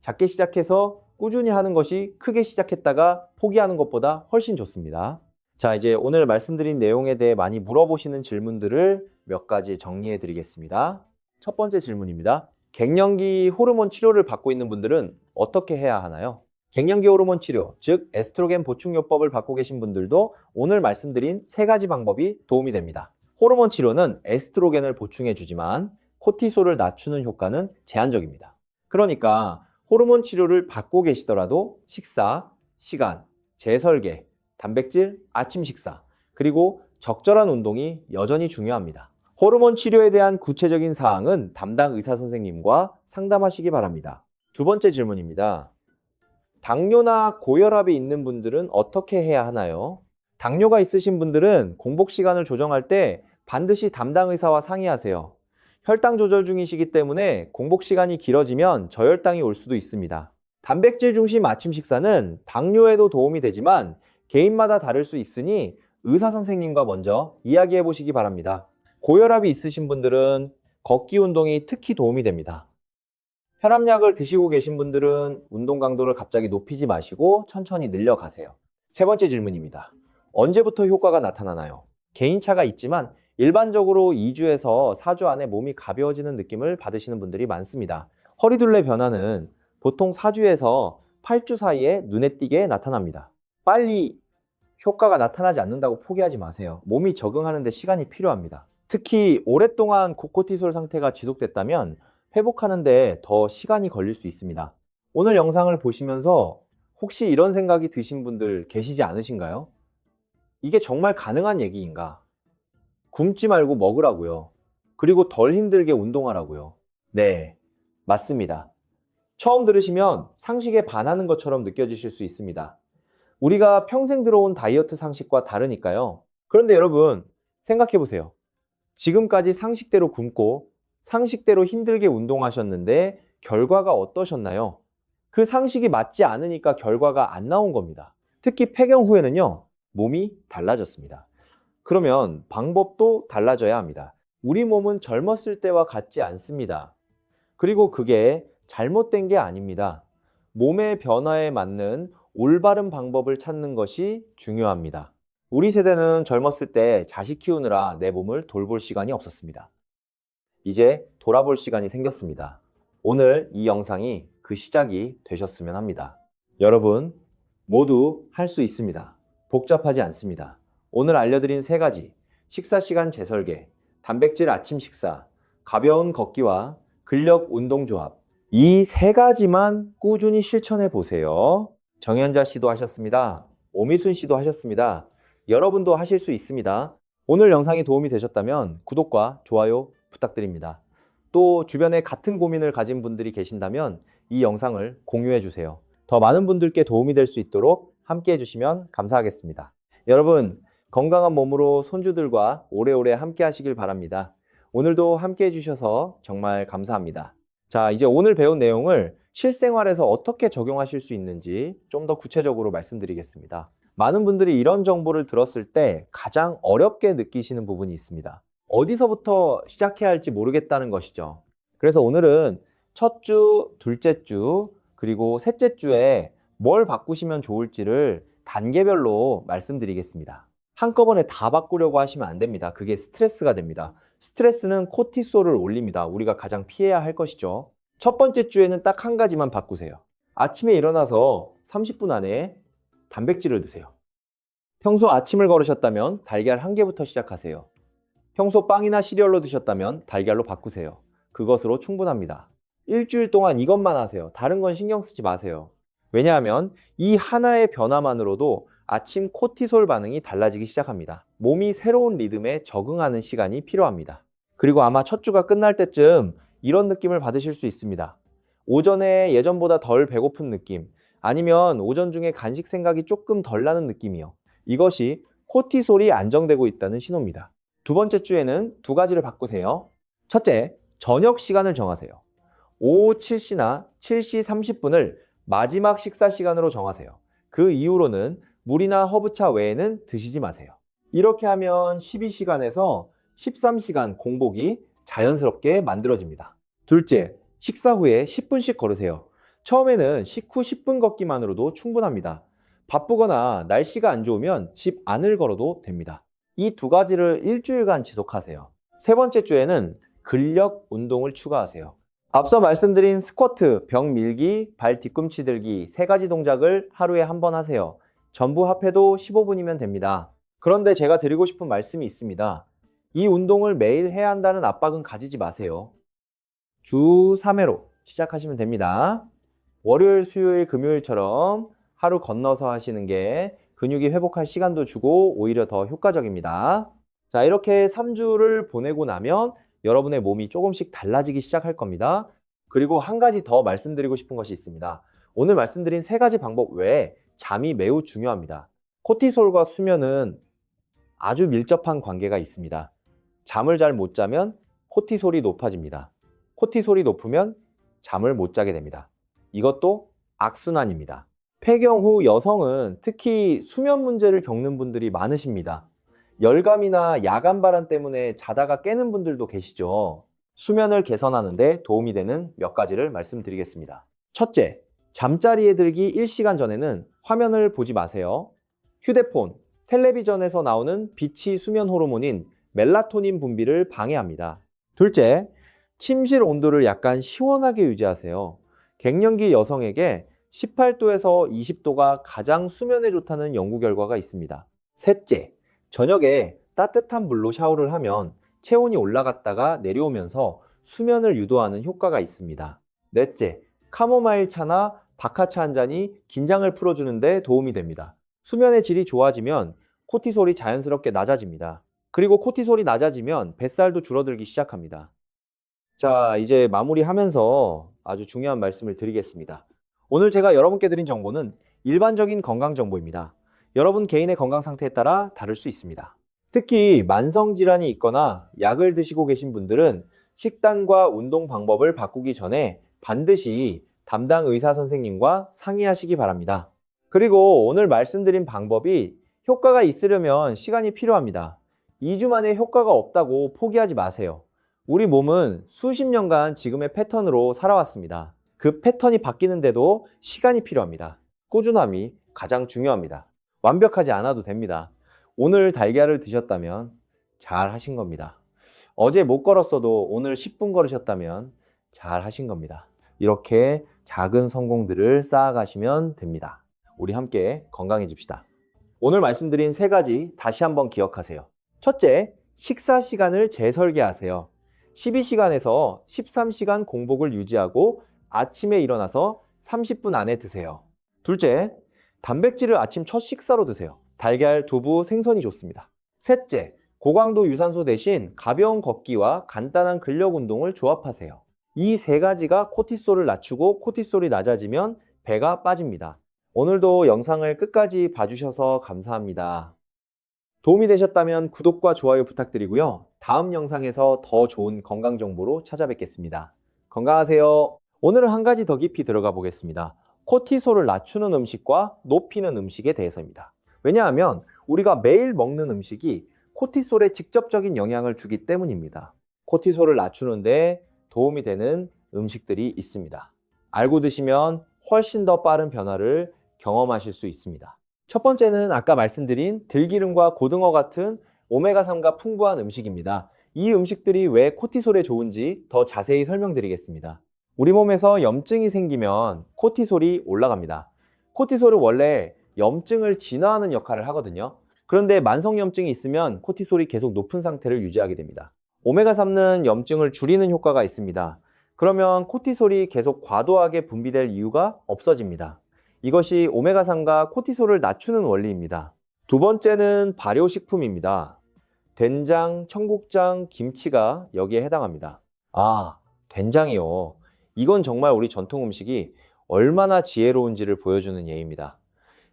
작게 시작해서 꾸준히 하는 것이 크게 시작했다가 포기하는 것보다 훨씬 좋습니다. 자, 이제 오늘 말씀드린 내용에 대해 많이 물어보시는 질문들을 몇 가지 정리해 드리겠습니다. 첫 번째 질문입니다. 갱년기 호르몬 치료를 받고 있는 분들은 어떻게 해야 하나요? 갱년기 호르몬 치료, 즉 에스트로겐 보충요법을 받고 계신 분들도 오늘 말씀드린 3가지 방법이 도움이 됩니다. 호르몬 치료는 에스트로겐을 보충해 주지만 코티솔을 낮추는 효과는 제한적입니다. 그러니까 호르몬 치료를 받고 계시더라도 식사, 시간, 재설계, 단백질, 아침 식사, 그리고 적절한 운동이 여전히 중요합니다. 호르몬 치료에 대한 구체적인 사항은 담당 의사 선생님과 상담하시기 바랍니다. 두 번째 질문입니다. 당뇨나 고혈압이 있는 분들은 어떻게 해야 하나요? 당뇨가 있으신 분들은 공복 시간을 조정할 때 반드시 담당 의사와 상의하세요. 혈당 조절 중이시기 때문에 공복 시간이 길어지면 저혈당이 올 수도 있습니다. 단백질 중심 아침 식사는 당뇨에도 도움이 되지만 개인마다 다를 수 있으니 의사 선생님과 먼저 이야기해 보시기 바랍니다. 고혈압이 있으신 분들은 걷기 운동이 특히 도움이 됩니다. 혈압약을 드시고 계신 분들은 운동 강도를 갑자기 높이지 마시고 천천히 늘려가세요. 세 번째 질문입니다. 언제부터 효과가 나타나나요? 개인차가 있지만 일반적으로 2주에서 4주 안에 몸이 가벼워지는 느낌을 받으시는 분들이 많습니다. 허리둘레 변화는 보통 4주에서 8주 사이에 눈에 띄게 나타납니다. 빨리 효과가 나타나지 않는다고 포기하지 마세요. 몸이 적응하는 데 시간이 필요합니다. 특히 오랫동안 고코티솔 상태가 지속됐다면 회복하는 데 더 시간이 걸릴 수 있습니다. 오늘 영상을 보시면서 혹시 이런 생각이 드신 분들 계시지 않으신가요? 이게 정말 가능한 얘기인가? 굶지 말고 먹으라고요. 그리고 덜 힘들게 운동하라고요. 네, 맞습니다. 처음 들으시면 상식에 반하는 것처럼 느껴지실 수 있습니다. 우리가 평생 들어온 다이어트 상식과 다르니까요. 그런데 여러분, 생각해 보세요. 지금까지 상식대로 굶고 상식대로 힘들게 운동하셨는데 결과가 어떠셨나요? 그 상식이 맞지 않으니까 결과가 안 나온 겁니다. 특히 폐경 후에는요, 몸이 달라졌습니다. 그러면 방법도 달라져야 합니다. 우리 몸은 젊었을 때와 같지 않습니다. 그리고 그게 잘못된 게 아닙니다. 몸의 변화에 맞는 올바른 방법을 찾는 것이 중요합니다. 우리 세대는 젊었을 때 자식 키우느라 내 몸을 돌볼 시간이 없었습니다. 이제 돌아볼 시간이 생겼습니다. 오늘 이 영상이 그 시작이 되셨으면 합니다. 여러분, 모두 할 수 있습니다. 복잡하지 않습니다. 오늘 알려드린 3가지, 식사 시간 재설계, 단백질 아침 식사, 가벼운 걷기와 근력 운동 조합, 이 3가지만 꾸준히 실천해 보세요. 정현자 씨도 하셨습니다. 오미순 씨도 하셨습니다. 여러분도 하실 수 있습니다. 오늘 영상이 도움이 되셨다면 구독과 좋아요 부탁드립니다. 또 주변에 같은 고민을 가진 분들이 계신다면 이 영상을 공유해 주세요. 더 많은 분들께 도움이 될 수 있도록 함께 해주시면 감사하겠습니다. 여러분, 건강한 몸으로 손주들과 오래오래 함께 하시길 바랍니다. 오늘도 함께 해주셔서 정말 감사합니다. 자, 이제 오늘 배운 내용을 실생활에서 어떻게 적용하실 수 있는지 좀 더 구체적으로 말씀드리겠습니다. 많은 분들이 이런 정보를 들었을 때 가장 어렵게 느끼시는 부분이 있습니다. 어디서부터 시작해야 할지 모르겠다는 것이죠. 그래서 오늘은 첫 주, 둘째 주, 그리고 셋째 주에 뭘 바꾸시면 좋을지를 단계별로 말씀드리겠습니다. 한꺼번에 다 바꾸려고 하시면 안 됩니다. 그게 스트레스가 됩니다. 스트레스는 코티솔을 올립니다. 우리가 가장 피해야 할 것이죠. 첫 번째 주에는 딱 한 가지만 바꾸세요. 아침에 일어나서 30분 안에 단백질을 드세요. 평소 아침을 걸으셨다면 달걀 1개부터 시작하세요. 평소 빵이나 시리얼로 드셨다면 달걀로 바꾸세요. 그것으로 충분합니다. 일주일 동안 이것만 하세요. 다른 건 신경 쓰지 마세요. 왜냐하면 이 하나의 변화만으로도 아침 코티솔 반응이 달라지기 시작합니다. 몸이 새로운 리듬에 적응하는 시간이 필요합니다. 그리고 아마 첫 주가 끝날 때쯤 이런 느낌을 받으실 수 있습니다. 오전에 예전보다 덜 배고픈 느낌, 아니면 오전 중에 간식 생각이 조금 덜 나는 느낌이요. 이것이 코티솔이 안정되고 있다는 신호입니다. 두 번째 주에는 두 가지를 바꾸세요. 첫째, 저녁 시간을 정하세요. 오후 7시나 7시 30분을 마지막 식사 시간으로 정하세요. 그 이후로는 물이나 허브차 외에는 드시지 마세요. 이렇게 하면 12시간에서 13시간 공복이 자연스럽게 만들어집니다. 둘째, 식사 후에 10분씩 걸으세요. 처음에는 식후 10분 걷기만으로도 충분합니다. 바쁘거나 날씨가 안 좋으면 집 안을 걸어도 됩니다. 이 두 가지를 일주일간 지속하세요. 세 번째 주에는 근력 운동을 추가하세요. 앞서 말씀드린 스쿼트, 벽 밀기, 발 뒤꿈치 들기 세 가지 동작을 하루에 한 번 하세요. 전부 합해도 15분이면 됩니다. 그런데 제가 드리고 싶은 말씀이 있습니다. 이 운동을 매일 해야 한다는 압박은 가지지 마세요. 주 3회로 시작하시면 됩니다. 월요일, 수요일, 금요일처럼 하루 건너서 하시는 게 근육이 회복할 시간도 주고 오히려 더 효과적입니다. 자, 이렇게 3주를 보내고 나면 여러분의 몸이 조금씩 달라지기 시작할 겁니다. 그리고 한 가지 더 말씀드리고 싶은 것이 있습니다. 오늘 말씀드린 세 가지 방법 외에 잠이 매우 중요합니다. 코티솔과 수면은 아주 밀접한 관계가 있습니다. 잠을 잘 못 자면 코티솔이 높아집니다. 코티솔이 높으면 잠을 못 자게 됩니다. 이것도 악순환입니다. 폐경 후 여성은 특히 수면 문제를 겪는 분들이 많으십니다. 열감이나 야간 발한 때문에 자다가 깨는 분들도 계시죠. 수면을 개선하는 데 도움이 되는 몇 가지를 말씀드리겠습니다. 첫째, 잠자리에 들기 1시간 전에는 화면을 보지 마세요. 휴대폰, 텔레비전에서 나오는 빛이 수면 호르몬인 멜라토닌 분비를 방해합니다. 둘째, 침실 온도를 약간 시원하게 유지하세요. 갱년기 여성에게 18도에서 20도가 가장 수면에 좋다는 연구 결과가 있습니다. 셋째, 저녁에 따뜻한 물로 샤워를 하면 체온이 올라갔다가 내려오면서 수면을 유도하는 효과가 있습니다. 넷째, 카모마일 차나 박하차 한 잔이 긴장을 풀어주는 데 도움이 됩니다. 수면의 질이 좋아지면 코티솔이 자연스럽게 낮아집니다. 그리고 코티솔이 낮아지면 뱃살도 줄어들기 시작합니다. 자, 이제 마무리하면서 아주 중요한 말씀을 드리겠습니다. 오늘 제가 여러분께 드린 정보는 일반적인 건강 정보입니다. 여러분 개인의 건강 상태에 따라 다를 수 있습니다. 특히 만성질환이 있거나 약을 드시고 계신 분들은 식단과 운동 방법을 바꾸기 전에 반드시 담당 의사 선생님과 상의하시기 바랍니다. 그리고 오늘 말씀드린 방법이 효과가 있으려면 시간이 필요합니다. 2주 만에 효과가 없다고 포기하지 마세요. 우리 몸은 수십 년간 지금의 패턴으로 살아왔습니다. 그 패턴이 바뀌는데도 시간이 필요합니다. 꾸준함이 가장 중요합니다. 완벽하지 않아도 됩니다. 오늘 달걀을 드셨다면 잘 하신 겁니다. 어제 못 걸었어도 오늘 10분 걸으셨다면 잘 하신 겁니다. 이렇게 작은 성공들을 쌓아가시면 됩니다. 우리 함께 건강해집시다. 오늘 말씀드린 세 가지 다시 한번 기억하세요. 첫째, 식사 시간을 재설계하세요. 12시간에서 13시간 공복을 유지하고 아침에 일어나서 30분 안에 드세요. 둘째, 단백질을 아침 첫 식사로 드세요. 달걀, 두부, 생선이 좋습니다. 셋째, 고강도 유산소 대신 가벼운 걷기와 간단한 근력 운동을 조합하세요. 이 세 가지가 코티솔을 낮추고 코티솔이 낮아지면 배가 빠집니다. 오늘도 영상을 끝까지 봐주셔서 감사합니다. 도움이 되셨다면 구독과 좋아요 부탁드리고요. 다음 영상에서 더 좋은 건강 정보로 찾아뵙겠습니다. 건강하세요. 오늘은 한 가지 더 깊이 들어가 보겠습니다. 코티솔을 낮추는 음식과 높이는 음식에 대해서입니다. 왜냐하면 우리가 매일 먹는 음식이 코티솔에 직접적인 영향을 주기 때문입니다. 코티솔을 낮추는데 도움이 되는 음식들이 있습니다. 알고 드시면 훨씬 더 빠른 변화를 경험하실 수 있습니다. 첫 번째는 아까 말씀드린 들기름과 고등어 같은 오메가3가 풍부한 음식입니다. 이 음식들이 왜 코티솔에 좋은지 더 자세히 설명드리겠습니다. 우리 몸에서 염증이 생기면 코티솔이 올라갑니다. 코티솔은 원래 염증을 진화하는 역할을 하거든요. 그런데 만성염증이 있으면 코티솔이 계속 높은 상태를 유지하게 됩니다. 오메가3는 염증을 줄이는 효과가 있습니다. 그러면 코티솔이 계속 과도하게 분비될 이유가 없어집니다. 이것이 오메가3가 코티솔을 낮추는 원리입니다. 두 번째는 발효식품입니다. 된장, 청국장, 김치가 여기에 해당합니다. 된장이요. 이건 정말 우리 전통 음식이 얼마나 지혜로운지를 보여주는 예입니다.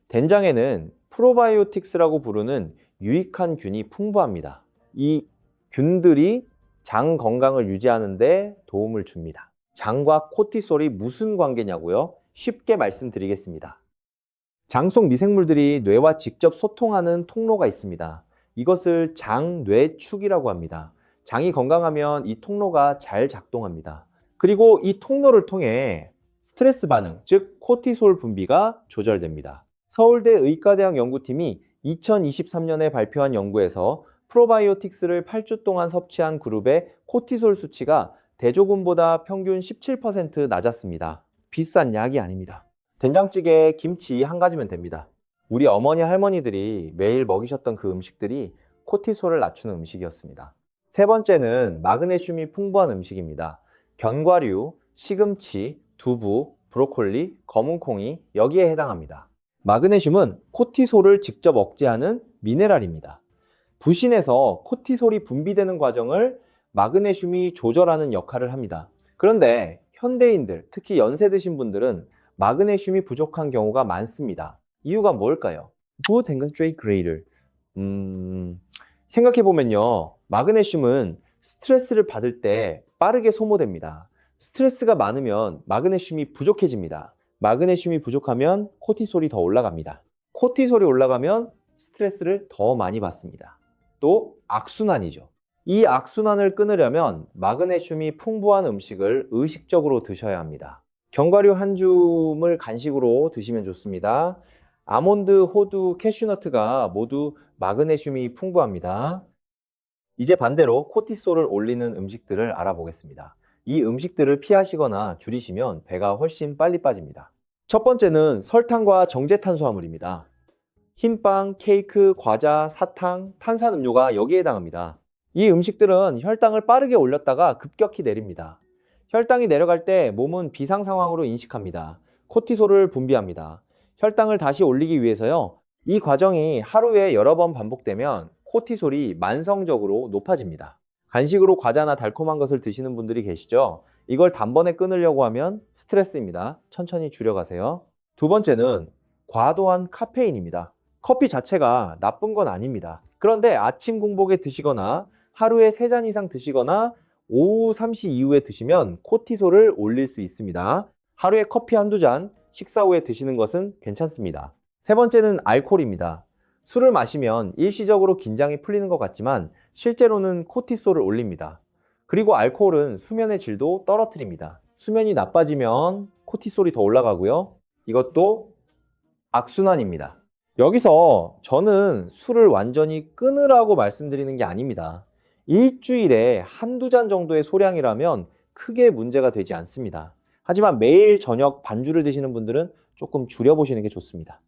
된장에는 프로바이오틱스라고 부르는 유익한 균이 풍부합니다. 이 균들이 장 건강을 유지하는 데 도움을 줍니다. 장과 코티솔이 무슨 관계냐고요? 쉽게 말씀드리겠습니다. 장 속 미생물들이 뇌와 직접 소통하는 통로가 있습니다. 이것을 장뇌축이라고 합니다. 장이 건강하면 이 통로가 잘 작동합니다. 그리고 이 통로를 통해 스트레스 반응, 즉 코티솔 분비가 조절됩니다. 서울대 의과대학 연구팀이 2023년에 발표한 연구에서 프로바이오틱스를 8주 동안 섭취한 그룹의 코티솔 수치가 대조군보다 평균 17% 낮았습니다. 비싼 약이 아닙니다. 된장찌개에 김치 한 가지면 됩니다. 우리 어머니 할머니들이 매일 먹이셨던 그 음식들이 코티솔을 낮추는 음식이었습니다. 세 번째는 마그네슘이 풍부한 음식입니다. 견과류, 시금치, 두부, 브로콜리, 검은콩이 여기에 해당합니다. 마그네슘은 코티솔을 직접 억제하는 미네랄입니다. 부신에서 코티솔이 분비되는 과정을 마그네슘이 조절하는 역할을 합니다. 그런데 현대인들, 특히 연세 드신 분들은 마그네슘이 부족한 경우가 많습니다. 이유가 뭘까요? 생각해보면요. 마그네슘은 스트레스를 받을 때 빠르게 소모됩니다. 스트레스가 많으면 마그네슘이 부족해집니다. 마그네슘이 부족하면 코티솔이 더 올라갑니다. 코티솔이 올라가면 스트레스를 더 많이 받습니다. 또 악순환이죠. 이 악순환을 끊으려면 마그네슘이 풍부한 음식을 의식적으로 드셔야 합니다. 견과류 한 줌을 간식으로 드시면 좋습니다. 아몬드, 호두, 캐슈너트가 모두 마그네슘이 풍부합니다. 이제 반대로 코티솔을 올리는 음식들을 알아보겠습니다. 이 음식들을 피하시거나 줄이시면 배가 훨씬 빨리 빠집니다. 첫 번째는 설탕과 정제탄수화물입니다. 흰빵, 케이크, 과자, 사탕, 탄산음료가 여기에 해당합니다. 이 음식들은 혈당을 빠르게 올렸다가 급격히 내립니다. 혈당이 내려갈 때 몸은 비상 상황으로 인식합니다. 코티솔을 분비합니다. 혈당을 다시 올리기 위해서요. 이 과정이 하루에 여러 번 반복되면 코티솔이 만성적으로 높아집니다. 간식으로 과자나 달콤한 것을 드시는 분들이 계시죠? 이걸 단번에 끊으려고 하면 스트레스입니다. 천천히 줄여가세요. 두 번째는 과도한 카페인입니다. 커피 자체가 나쁜 건 아닙니다. 그런데 아침 공복에 드시거나 하루에 3잔 이상 드시거나 오후 3시 이후에 드시면 코티솔을 올릴 수 있습니다. 하루에 커피 한두 잔, 식사 후에 드시는 것은 괜찮습니다. 세 번째는 알코올입니다. 술을 마시면 일시적으로 긴장이 풀리는 것 같지만 실제로는 코티솔을 올립니다. 그리고 알코올은 수면의 질도 떨어뜨립니다. 수면이 나빠지면 코티솔이 더 올라가고요. 이것도 악순환입니다. 여기서 저는 술을 완전히 끊으라고 말씀드리는 게 아닙니다. 일주일에 한두 잔 정도의 소량이라면 크게 문제가 되지 않습니다. 하지만 매일 저녁 반주를 드시는 분들은 조금 줄여보시는 게 좋습니다.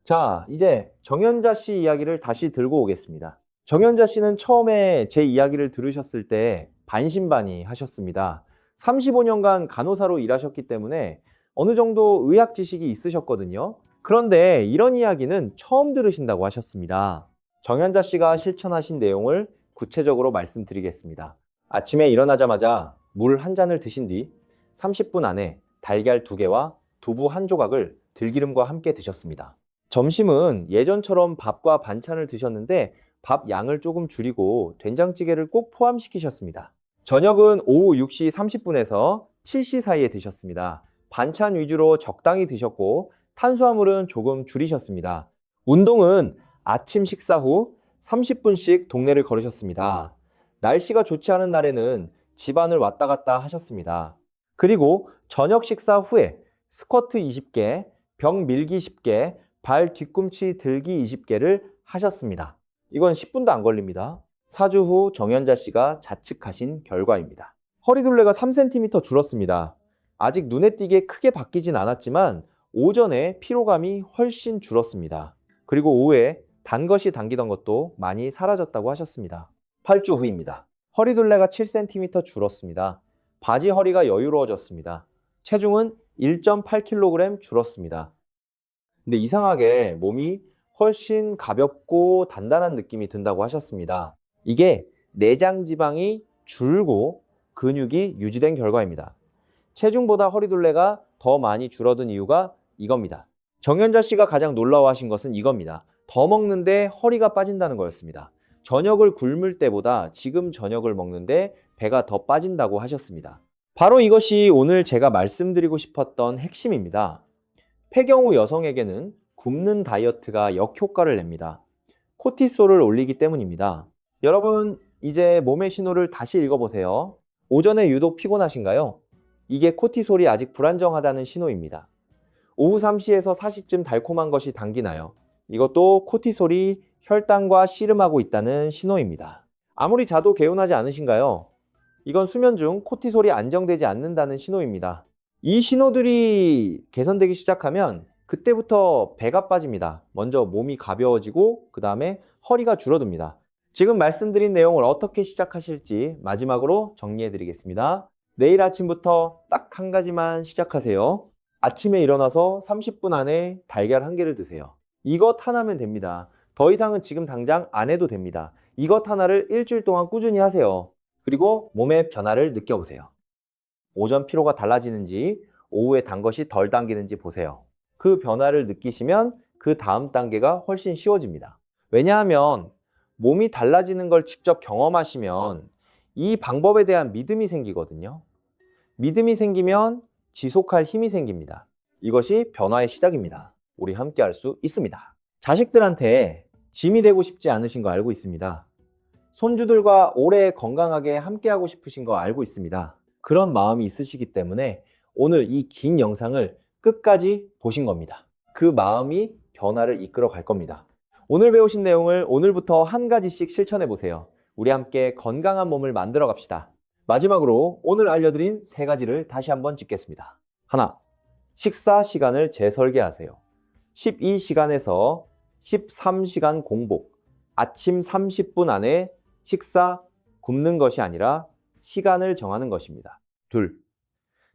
자, 이제 정연자 씨 이야기를 다시 들고 오겠습니다. 정연자 씨는 처음에 제 이야기를 들으셨을 때 반신반의 하셨습니다. 35년간 간호사로 일하셨기 때문에 어느 정도 의학 지식이 있으셨거든요. 그런데 이런 이야기는 처음 들으신다고 하셨습니다. 정연자 씨가 실천하신 내용을 구체적으로 말씀드리겠습니다. 아침에 일어나자마자 물 한 잔을 드신 뒤 30분 안에 달걀 2개와 두부 1조각을 들기름과 함께 드셨습니다. 점심은 예전처럼 밥과 반찬을 드셨는데 밥 양을 조금 줄이고 된장찌개를 꼭 포함시키셨습니다. 저녁은 오후 6시 30분에서 7시 사이에 드셨습니다. 반찬 위주로 적당히 드셨고 탄수화물은 조금 줄이셨습니다. 운동은 아침 식사 후 30분씩 동네를 걸으셨습니다. 날씨가 좋지 않은 날에는 집안을 왔다 갔다 하셨습니다. 그리고 저녁 식사 후에 스쿼트 20개, 벽 밀기 10개, 발 뒤꿈치 들기 20개를 하셨습니다. 이건 10분도 안 걸립니다. 4주 후 정연자 씨가 자측하신 결과입니다. 허리둘레가 3cm 줄었습니다. 아직 눈에 띄게 크게 바뀌진 않았지만 오전에 피로감이 훨씬 줄었습니다. 그리고 오후에 단 것이 당기던 것도 많이 사라졌다고 하셨습니다. 8주 후입니다. 허리둘레가 7cm 줄었습니다. 바지 허리가 여유로워졌습니다. 체중은 1.8kg 줄었습니다. 근데 이상하게 몸이 훨씬 가볍고 단단한 느낌이 든다고 하셨습니다. 이게 내장 지방이 줄고 근육이 유지된 결과입니다. 체중보다 허리둘레가 더 많이 줄어든 이유가 이겁니다. 정연자 씨가 가장 놀라워하신 것은 이겁니다. 더 먹는데 허리가 빠진다는 거였습니다. 저녁을 굶을 때보다 지금 저녁을 먹는데 배가 더 빠진다고 하셨습니다. 바로 이것이 오늘 제가 말씀드리고 싶었던 핵심입니다. 폐경후 여성에게는 굶는 다이어트가 역효과를 냅니다. 코티솔을 올리기 때문입니다. 여러분, 이제 몸의 신호를 다시 읽어보세요. 오전에 유독 피곤하신가요? 이게 코티솔이 아직 불안정하다는 신호입니다. 오후 3시에서 4시쯤 달콤한 것이 당기나요? 이것도 코티솔이 혈당과 씨름하고 있다는 신호입니다. 아무리 자도 개운하지 않으신가요? 이건 수면 중 코티솔이 안정되지 않는다는 신호입니다. 이 신호들이 개선되기 시작하면 그때부터 배가 빠집니다. 먼저 몸이 가벼워지고 그 다음에 허리가 줄어듭니다. 지금 말씀드린 내용을 어떻게 시작하실지 마지막으로 정리해 드리겠습니다. 내일 아침부터 딱 한 가지만 시작하세요. 아침에 일어나서 30분 안에 달걀 한 개를 드세요. 이것 하나면 됩니다. 더 이상은 지금 당장 안 해도 됩니다. 이것 하나를 일주일 동안 꾸준히 하세요. 그리고 몸의 변화를 느껴보세요. 오전 피로가 달라지는지 오후에 단 것이 덜 당기는지 보세요. 그 변화를 느끼시면 그 다음 단계가 훨씬 쉬워집니다. 왜냐하면 몸이 달라지는 걸 직접 경험하시면 이 방법에 대한 믿음이 생기거든요. 믿음이 생기면 지속할 힘이 생깁니다. 이것이 변화의 시작입니다. 우리 함께 할 수 있습니다. 자식들한테 짐이 되고 싶지 않으신 거 알고 있습니다. 손주들과 오래 건강하게 함께 하고 싶으신 거 알고 있습니다. 그런 마음이 있으시기 때문에 오늘 이 긴 영상을 끝까지 보신 겁니다. 그 마음이 변화를 이끌어 갈 겁니다. 오늘 배우신 내용을 오늘부터 한 가지씩 실천해 보세요. 우리 함께 건강한 몸을 만들어 갑시다. 마지막으로 오늘 알려드린 세 가지를 다시 한번 짚겠습니다. 하나, 식사 시간을 재설계하세요. 12시간에서 13시간 공복, 아침 30분 안에 식사 굶는 것이 아니라 시간을 정하는 것입니다. 둘,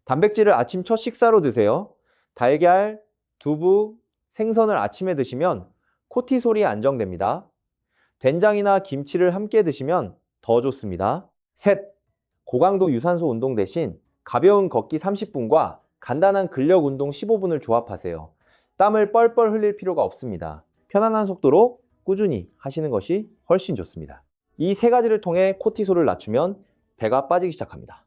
단백질을 아침 첫 식사로 드세요. 달걀, 두부, 생선을 아침에 드시면 코티솔이 안정됩니다. 된장이나 김치를 함께 드시면 더 좋습니다. 셋, 고강도 유산소 운동 대신 가벼운 걷기 30분과 간단한 근력 운동 15분을 조합하세요. 땀을 뻘뻘 흘릴 필요가 없습니다. 편안한 속도로 꾸준히 하시는 것이 훨씬 좋습니다. 이 세 가지를 통해 코티솔을 낮추면 배가 빠지기 시작합니다.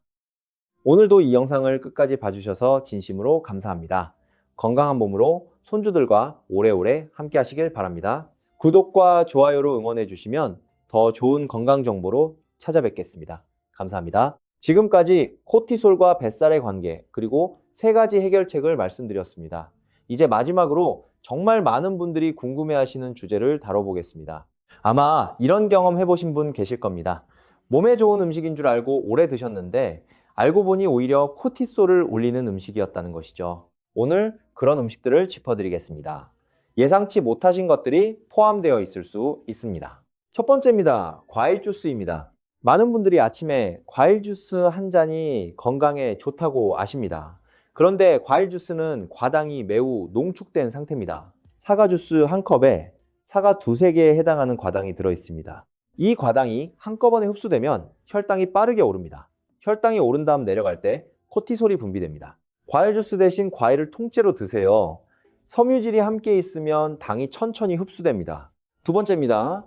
오늘도 이 영상을 끝까지 봐주셔서 진심으로 감사합니다. 건강한 몸으로 손주들과 오래오래 함께 하시길 바랍니다. 구독과 좋아요로 응원해 주시면 더 좋은 건강 정보로 찾아뵙겠습니다. 감사합니다. 지금까지 코티솔과 뱃살의 관계 그리고 세 가지 해결책을 말씀드렸습니다. 이제 마지막으로 정말 많은 분들이 궁금해하시는 주제를 다뤄보겠습니다. 아마 이런 경험 해보신 분 계실 겁니다. 몸에 좋은 음식인 줄 알고 오래 드셨는데 알고 보니 오히려 코티솔을 올리는 음식이었다는 것이죠. 오늘 그런 음식들을 짚어드리겠습니다. 예상치 못하신 것들이 포함되어 있을 수 있습니다. 첫 번째입니다. 과일 주스입니다. 많은 분들이 아침에 과일 주스 한 잔이 건강에 좋다고 아십니다. 그런데 과일 주스는 과당이 매우 농축된 상태입니다. 사과 주스 한 컵에 사과 두세 개에 해당하는 과당이 들어있습니다. 이 과당이 한꺼번에 흡수되면 혈당이 빠르게 오릅니다. 혈당이 오른 다음 내려갈 때 코티솔이 분비됩니다. 과일 주스 대신 과일을 통째로 드세요. 섬유질이 함께 있으면 당이 천천히 흡수됩니다. 두 번째입니다.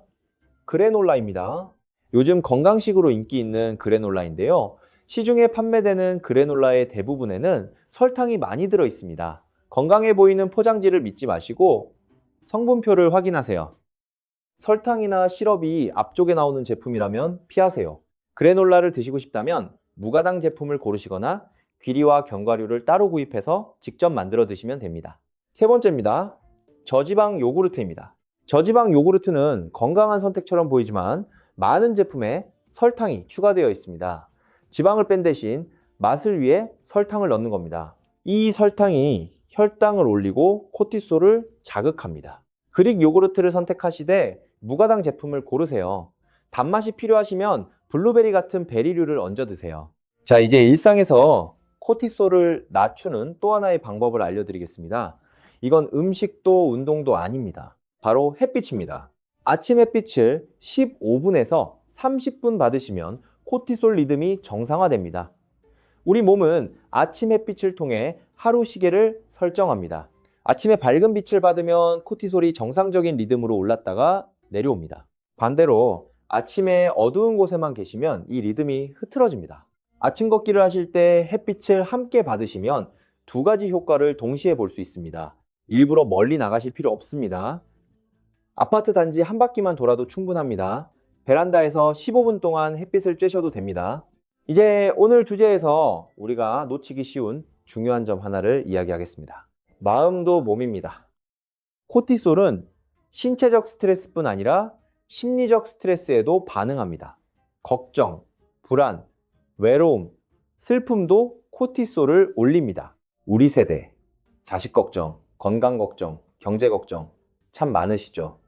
그래놀라입니다. 요즘 건강식으로 인기 있는 그래놀라인데요. 시중에 판매되는 그래놀라의 대부분에는 설탕이 많이 들어 있습니다. 건강해 보이는 포장지를 믿지 마시고 성분표를 확인하세요. 설탕이나 시럽이 앞쪽에 나오는 제품이라면 피하세요. 그래놀라를 드시고 싶다면 무가당 제품을 고르시거나 귀리와 견과류를 따로 구입해서 직접 만들어 드시면 됩니다. 세 번째입니다. 저지방 요구르트입니다. 저지방 요구르트는 건강한 선택처럼 보이지만 많은 제품에 설탕이 추가되어 있습니다. 지방을 뺀 대신 맛을 위해 설탕을 넣는 겁니다. 이 설탕이 혈당을 올리고 코티솔을 자극합니다. 그릭 요구르트를 선택하시되 무가당 제품을 고르세요. 단맛이 필요하시면 블루베리 같은 베리류를 얹어 드세요. 자, 이제 일상에서 코티솔을 낮추는 또 하나의 방법을 알려드리겠습니다. 이건 음식도 운동도 아닙니다. 바로 햇빛입니다. 아침 햇빛을 15분에서 30분 받으시면 코티솔 리듬이 정상화됩니다. 우리 몸은 아침 햇빛을 통해 하루 시계를 설정합니다. 아침에 밝은 빛을 받으면 코티솔이 정상적인 리듬으로 올랐다가 내려옵니다. 반대로 아침에 어두운 곳에만 계시면 이 리듬이 흐트러집니다. 아침 걷기를 하실 때 햇빛을 함께 받으시면 두 가지 효과를 동시에 볼 수 있습니다. 일부러 멀리 나가실 필요 없습니다. 아파트 단지 한 바퀴만 돌아도 충분합니다. 베란다에서 15분 동안 햇빛을 쬐셔도 됩니다. 이제 오늘 주제에서 우리가 놓치기 쉬운 중요한 점 하나를 이야기하겠습니다. 마음도 몸입니다. 코티솔은 신체적 스트레스뿐 아니라 심리적 스트레스에도 반응합니다. 걱정, 불안, 외로움, 슬픔도 코티솔을 올립니다. 우리 세대, 자식 걱정, 건강 걱정, 경제 걱정 참 많으시죠?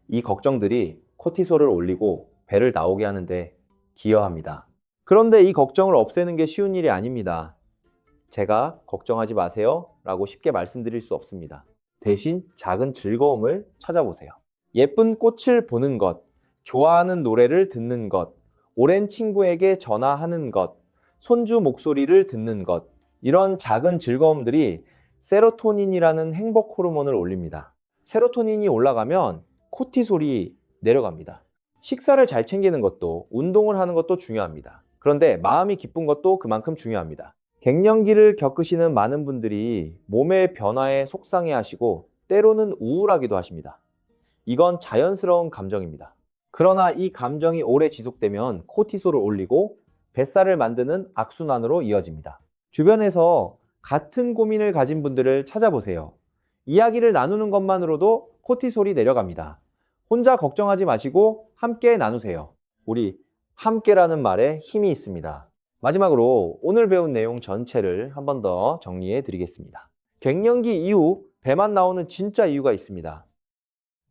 이 걱정들이 코티솔을 올리고 배를 나오게 하는데 기여합니다. 그런데 이 걱정을 없애는 게 쉬운 일이 아닙니다. 제가 걱정하지 마세요 라고 쉽게 말씀드릴 수 없습니다. 대신 작은 즐거움을 찾아보세요. 예쁜 꽃을 보는 것, 좋아하는 노래를 듣는 것, 오랜 친구에게 전화하는 것, 손주 목소리를 듣는 것, 이런 작은 즐거움들이 세로토닌이라는 행복 호르몬을 올립니다. 세로토닌이 올라가면 코티솔이 내려갑니다. 식사를 잘 챙기는 것도, 운동을 하는 것도 중요합니다. 그런데 마음이 기쁜 것도 그만큼 중요합니다. 갱년기를 겪으시는 많은 분들이 몸의 변화에 속상해하시고 때로는 우울하기도 하십니다. 이건 자연스러운 감정입니다. 그러나 이 감정이 오래 지속되면 코티솔을 올리고 뱃살을 만드는 악순환으로 이어집니다. 주변에서 같은 고민을 가진 분들을 찾아보세요. 이야기를 나누는 것만으로도 코티솔이 내려갑니다. 혼자 걱정하지 마시고 함께 나누세요. 우리 함께라는 말에 힘이 있습니다. 마지막으로 오늘 배운 내용 전체를 한 번 더 정리해 드리겠습니다. 갱년기 이후 배만 나오는 진짜 이유가 있습니다.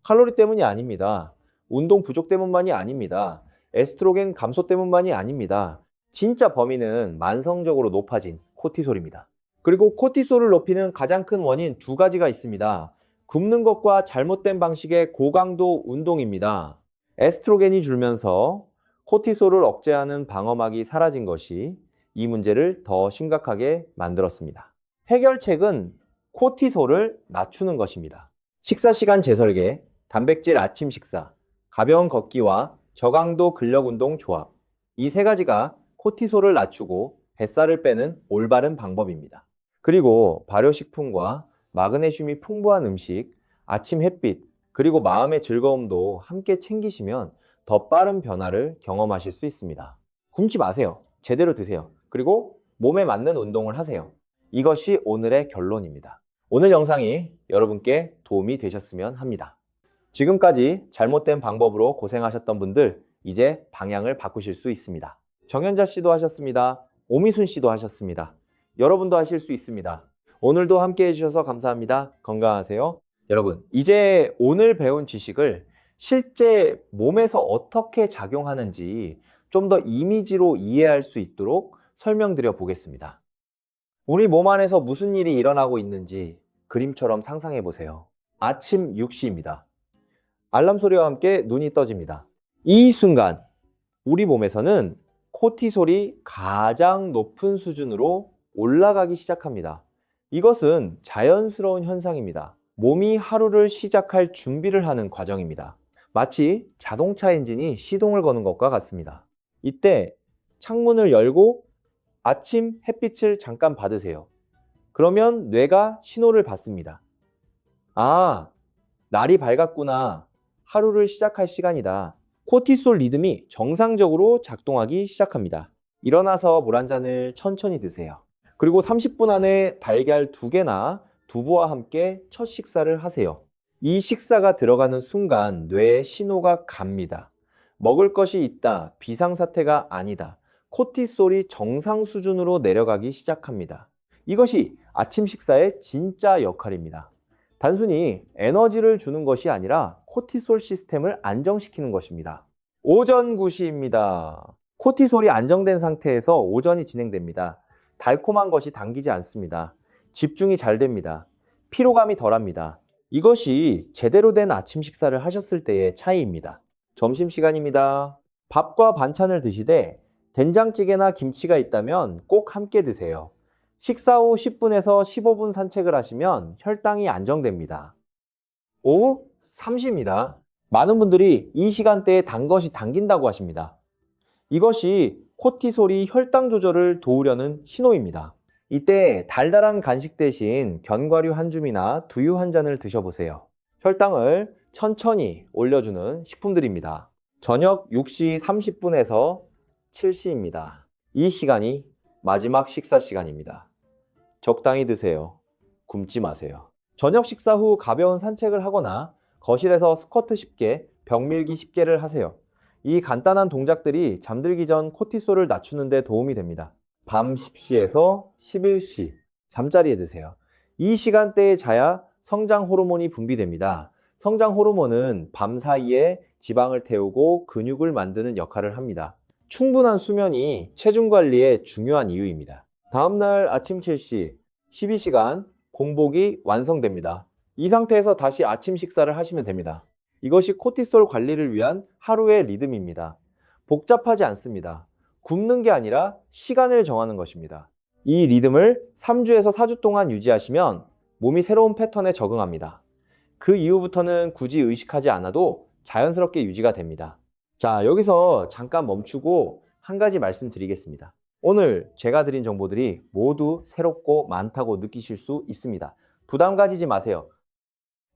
칼로리 때문이 아닙니다. 운동 부족 때문만이 아닙니다. 에스트로겐 감소 때문만이 아닙니다. 진짜 범인은 만성적으로 높아진 코티솔입니다. 그리고 코티솔을 높이는 가장 큰 원인 두 가지가 있습니다. 굶는 것과 잘못된 방식의 고강도 운동입니다. 에스트로겐이 줄면서 코티솔을 억제하는 방어막이 사라진 것이 이 문제를 더 심각하게 만들었습니다. 해결책은 코티솔을 낮추는 것입니다. 식사 시간 재설계, 단백질 아침 식사, 가벼운 걷기와 저강도 근력 운동 조합, 이 세 가지가 코티솔을 낮추고 뱃살을 빼는 올바른 방법입니다. 그리고 발효식품과 마그네슘이 풍부한 음식, 아침 햇빛, 그리고 마음의 즐거움도 함께 챙기시면 더 빠른 변화를 경험하실 수 있습니다. 굶지 마세요. 제대로 드세요. 그리고 몸에 맞는 운동을 하세요. 이것이 오늘의 결론입니다. 오늘 영상이 여러분께 도움이 되셨으면 합니다. 지금까지 잘못된 방법으로 고생하셨던 분들, 이제 방향을 바꾸실 수 있습니다. 정현자 씨도 하셨습니다. 오미순 씨도 하셨습니다. 여러분도 하실 수 있습니다. 오늘도 함께 해주셔서 감사합니다. 건강하세요. 여러분, 이제 오늘 배운 지식을 실제 몸에서 어떻게 작용하는지 좀 더 이미지로 이해할 수 있도록 설명드려 보겠습니다. 우리 몸 안에서 무슨 일이 일어나고 있는지 그림처럼 상상해 보세요. 아침 6시입니다. 알람 소리와 함께 눈이 떠집니다. 이 순간 우리 몸에서는 코티솔이 가장 높은 수준으로 올라가기 시작합니다. 이것은 자연스러운 현상입니다. 몸이 하루를 시작할 준비를 하는 과정입니다. 마치 자동차 엔진이 시동을 거는 것과 같습니다. 이때 창문을 열고 아침 햇빛을 잠깐 받으세요. 그러면 뇌가 신호를 받습니다. 아, 날이 밝았구나. 하루를 시작할 시간이다. 코티솔 리듬이 정상적으로 작동하기 시작합니다. 일어나서 물 한 잔을 천천히 드세요. 그리고 30분 안에 달걀 2개나 두부와 함께 첫 식사를 하세요. 이 식사가 들어가는 순간 뇌에 신호가 갑니다. 먹을 것이 있다, 비상사태가 아니다. 코티솔이 정상 수준으로 내려가기 시작합니다. 이것이 아침 식사의 진짜 역할입니다. 단순히 에너지를 주는 것이 아니라 코티솔 시스템을 안정시키는 것입니다. 오전 9시입니다. 코티솔이 안정된 상태에서 오전이 진행됩니다. 달콤한 것이 당기지 않습니다. 집중이 잘 됩니다. 피로감이 덜합니다. 이것이 제대로 된 아침 식사를 하셨을 때의 차이입니다. 점심시간입니다. 밥과 반찬을 드시되 된장찌개나 김치가 있다면 꼭 함께 드세요. 식사 후 10분에서 15분 산책을 하시면 혈당이 안정됩니다. 오후 3시입니다. 많은 분들이 이 시간대에 단 것이 당긴다고 하십니다. 이것이 코티솔이 혈당 조절을 도우려는 신호입니다. 이때 달달한 간식 대신 견과류 한 줌이나 두유 한 잔을 드셔보세요. 혈당을 천천히 올려주는 식품들입니다. 저녁 6시 30분에서 7시입니다. 이 시간이 마지막 식사 시간입니다. 적당히 드세요. 굶지 마세요. 저녁 식사 후 가벼운 산책을 하거나 거실에서 스쿼트 10개, 벽 밀기 10개를 하세요. 이 간단한 동작들이 잠들기 전 코티솔을 낮추는 데 도움이 됩니다. 밤 10시에서 11시 잠자리에 드세요. 이 시간대에 자야 성장 호르몬이 분비됩니다. 성장 호르몬은 밤 사이에 지방을 태우고 근육을 만드는 역할을 합니다. 충분한 수면이 체중 관리에 중요한 이유입니다. 다음날 아침 7시 12시간 공복이 완성됩니다. 이 상태에서 다시 아침 식사를 하시면 됩니다. 이것이 코티솔 관리를 위한 하루의 리듬입니다. 복잡하지 않습니다. 굶는 게 아니라 시간을 정하는 것입니다. 이 리듬을 3주에서 4주 동안 유지하시면 몸이 새로운 패턴에 적응합니다. 그 이후부터는 굳이 의식하지 않아도 자연스럽게 유지가 됩니다. 자, 여기서 잠깐 멈추고 한 가지 말씀드리겠습니다. 오늘 제가 드린 정보들이 모두 새롭고 많다고 느끼실 수 있습니다. 부담 가지지 마세요.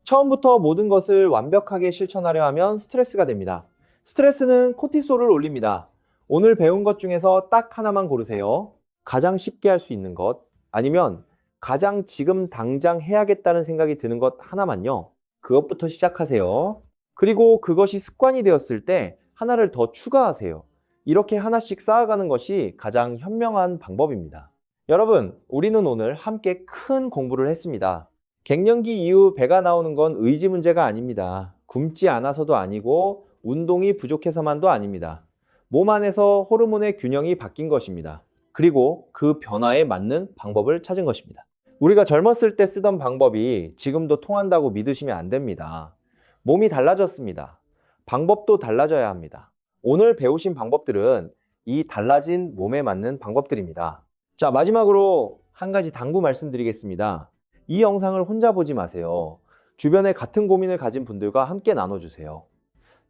처음부터 모든 것을 완벽하게 실천하려 하면 스트레스가 됩니다. 스트레스는 코티솔을 올립니다. 오늘 배운 것 중에서 딱 하나만 고르세요. 가장 쉽게 할 수 있는 것, 아니면 가장 지금 당장 해야겠다는 생각이 드는 것 하나만요. 그것부터 시작하세요. 그리고 그것이 습관이 되었을 때 하나를 더 추가하세요. 이렇게 하나씩 쌓아가는 것이 가장 현명한 방법입니다. 여러분, 우리는 오늘 함께 큰 공부를 했습니다. 갱년기 이후 배가 나오는 건 의지 문제가 아닙니다. 굶지 않아서도 아니고 운동이 부족해서만도 아닙니다. 몸 안에서 호르몬의 균형이 바뀐 것입니다. 그리고 그 변화에 맞는 방법을 찾은 것입니다. 우리가 젊었을 때 쓰던 방법이 지금도 통한다고 믿으시면 안 됩니다. 몸이 달라졌습니다. 방법도 달라져야 합니다. 오늘 배우신 방법들은 이 달라진 몸에 맞는 방법들입니다. 자, 마지막으로 한 가지 당부 말씀드리겠습니다. 이 영상을 혼자 보지 마세요. 주변에 같은 고민을 가진 분들과 함께 나눠주세요.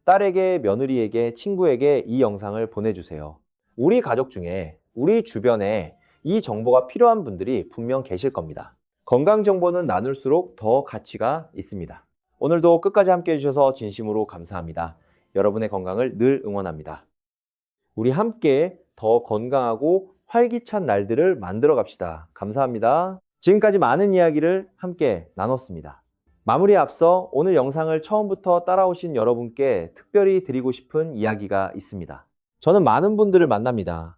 딸에게, 며느리에게, 친구에게 이 영상을 보내주세요. 우리 가족 중에, 우리 주변에 이 정보가 필요한 분들이 분명 계실 겁니다. 건강 정보는 나눌수록 더 가치가 있습니다. 오늘도 끝까지 함께 해주셔서 진심으로 감사합니다. 여러분의 건강을 늘 응원합니다. 우리 함께 더 건강하고 활기찬 날들을 만들어 갑시다. 감사합니다. 지금까지 많은 이야기를 함께 나눴습니다. 마무리에 앞서 오늘 영상을 처음부터 따라오신 여러분께 특별히 드리고 싶은 이야기가 있습니다. 저는 많은 분들을 만납니다.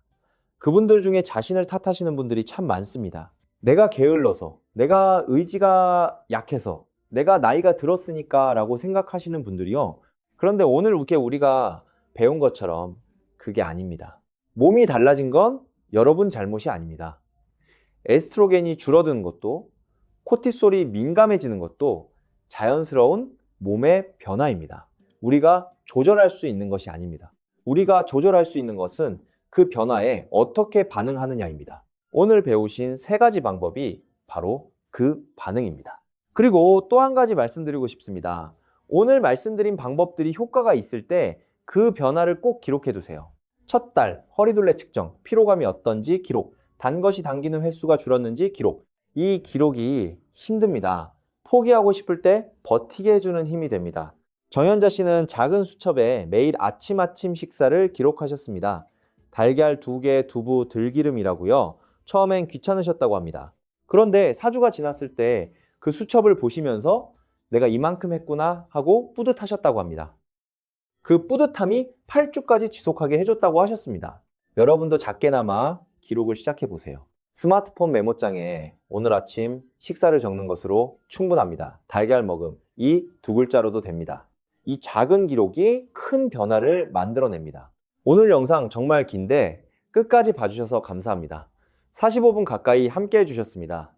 그분들 중에 자신을 탓하시는 분들이 참 많습니다. 내가 게을러서, 내가 의지가 약해서, 내가 나이가 들었으니까 라고 생각하시는 분들이요. 그런데 오늘 이렇게 우리가 배운 것처럼 그게 아닙니다. 몸이 달라진 건 여러분 잘못이 아닙니다. 에스트로겐이 줄어드는 것도, 코티솔이 민감해지는 것도 자연스러운 몸의 변화입니다. 우리가 조절할 수 있는 것이 아닙니다. 우리가 조절할 수 있는 것은 그 변화에 어떻게 반응하느냐입니다. 오늘 배우신 3가지 방법이 바로 그 반응입니다. 그리고 또 한 가지 말씀드리고 싶습니다. 오늘 말씀드린 방법들이 효과가 있을 때 그 변화를 꼭 기록해 두세요. 첫 달 허리둘레 측정, 피로감이 어떤지 기록, 단 것이 당기는 횟수가 줄었는지 기록. 이 기록이 힘듭니다. 포기하고 싶을 때 버티게 해주는 힘이 됩니다. 정현자 씨는 작은 수첩에 매일 아침 식사를 기록하셨습니다. 달걀 2개, 두부, 들기름이라고요. 처음엔 귀찮으셨다고 합니다. 그런데 4주가 지났을 때 그 수첩을 보시면서 내가 이만큼 했구나 하고 뿌듯하셨다고 합니다. 그 뿌듯함이 8주까지 지속하게 해줬다고 하셨습니다. 여러분도 작게나마 기록을 시작해 보세요. 스마트폰 메모장에 오늘 아침 식사를 적는 것으로 충분합니다. 달걀 먹음, 이 2글자로도 됩니다. 이 작은 기록이 큰 변화를 만들어냅니다. 오늘 영상 정말 긴데 끝까지 봐주셔서 감사합니다. 45분 가까이 함께 해주셨습니다.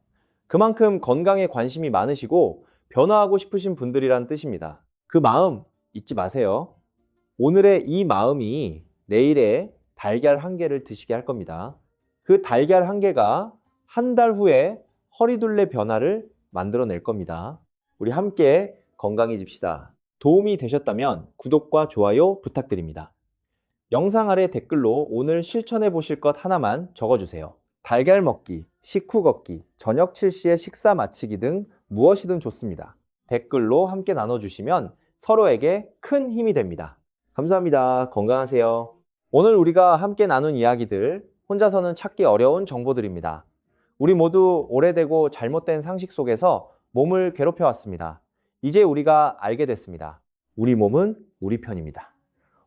그만큼 건강에 관심이 많으시고 변화하고 싶으신 분들이란 뜻입니다. 그 마음 잊지 마세요. 오늘의 이 마음이 내일의 달걀 1개를 드시게 할 겁니다. 그 달걀 1개가 한 달 후에 허리둘레 변화를 만들어낼 겁니다. 우리 함께 건강해집시다. 도움이 되셨다면 구독과 좋아요 부탁드립니다. 영상 아래 댓글로 오늘 실천해 보실 것 하나만 적어주세요. 달걀 먹기, 식후 걷기, 저녁 7시에 식사 마치기 등 무엇이든 좋습니다. 댓글로 함께 나눠주시면 서로에게 큰 힘이 됩니다. 감사합니다. 건강하세요. 오늘 우리가 함께 나눈 이야기들, 혼자서는 찾기 어려운 정보들입니다. 우리 모두 오래되고 잘못된 상식 속에서 몸을 괴롭혀 왔습니다. 이제 우리가 알게 됐습니다. 우리 몸은 우리 편입니다.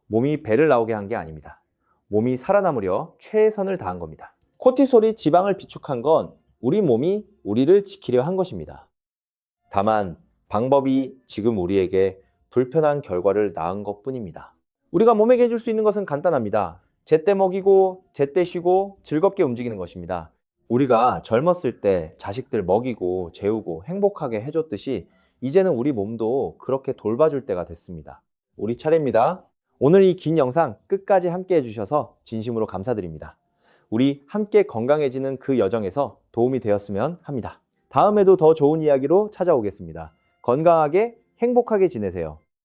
몸이 배를 나오게 한 게 아닙니다. 몸이 살아남으려 최선을 다한 겁니다. 코티솔이 지방을 비축한 건 우리 몸이 우리를 지키려 한 것입니다. 다만 방법이 지금 우리에게 불편한 결과를 낳은 것뿐입니다. 우리가 몸에게 해줄 수 있는 것은 간단합니다. 제때 먹이고 제때 쉬고 즐겁게 움직이는 것입니다. 우리가 젊었을 때 자식들 먹이고 재우고 행복하게 해줬듯이 이제는 우리 몸도 그렇게 돌봐줄 때가 됐습니다. 우리 차례입니다. 오늘 이 긴 영상 끝까지 함께 해주셔서 진심으로 감사드립니다. 우리 함께 건강해지는 그 여정에서 도움이 되었으면 합니다. 다음에도 더 좋은 이야기로 찾아오겠습니다. 건강하게 행복하게 지내세요.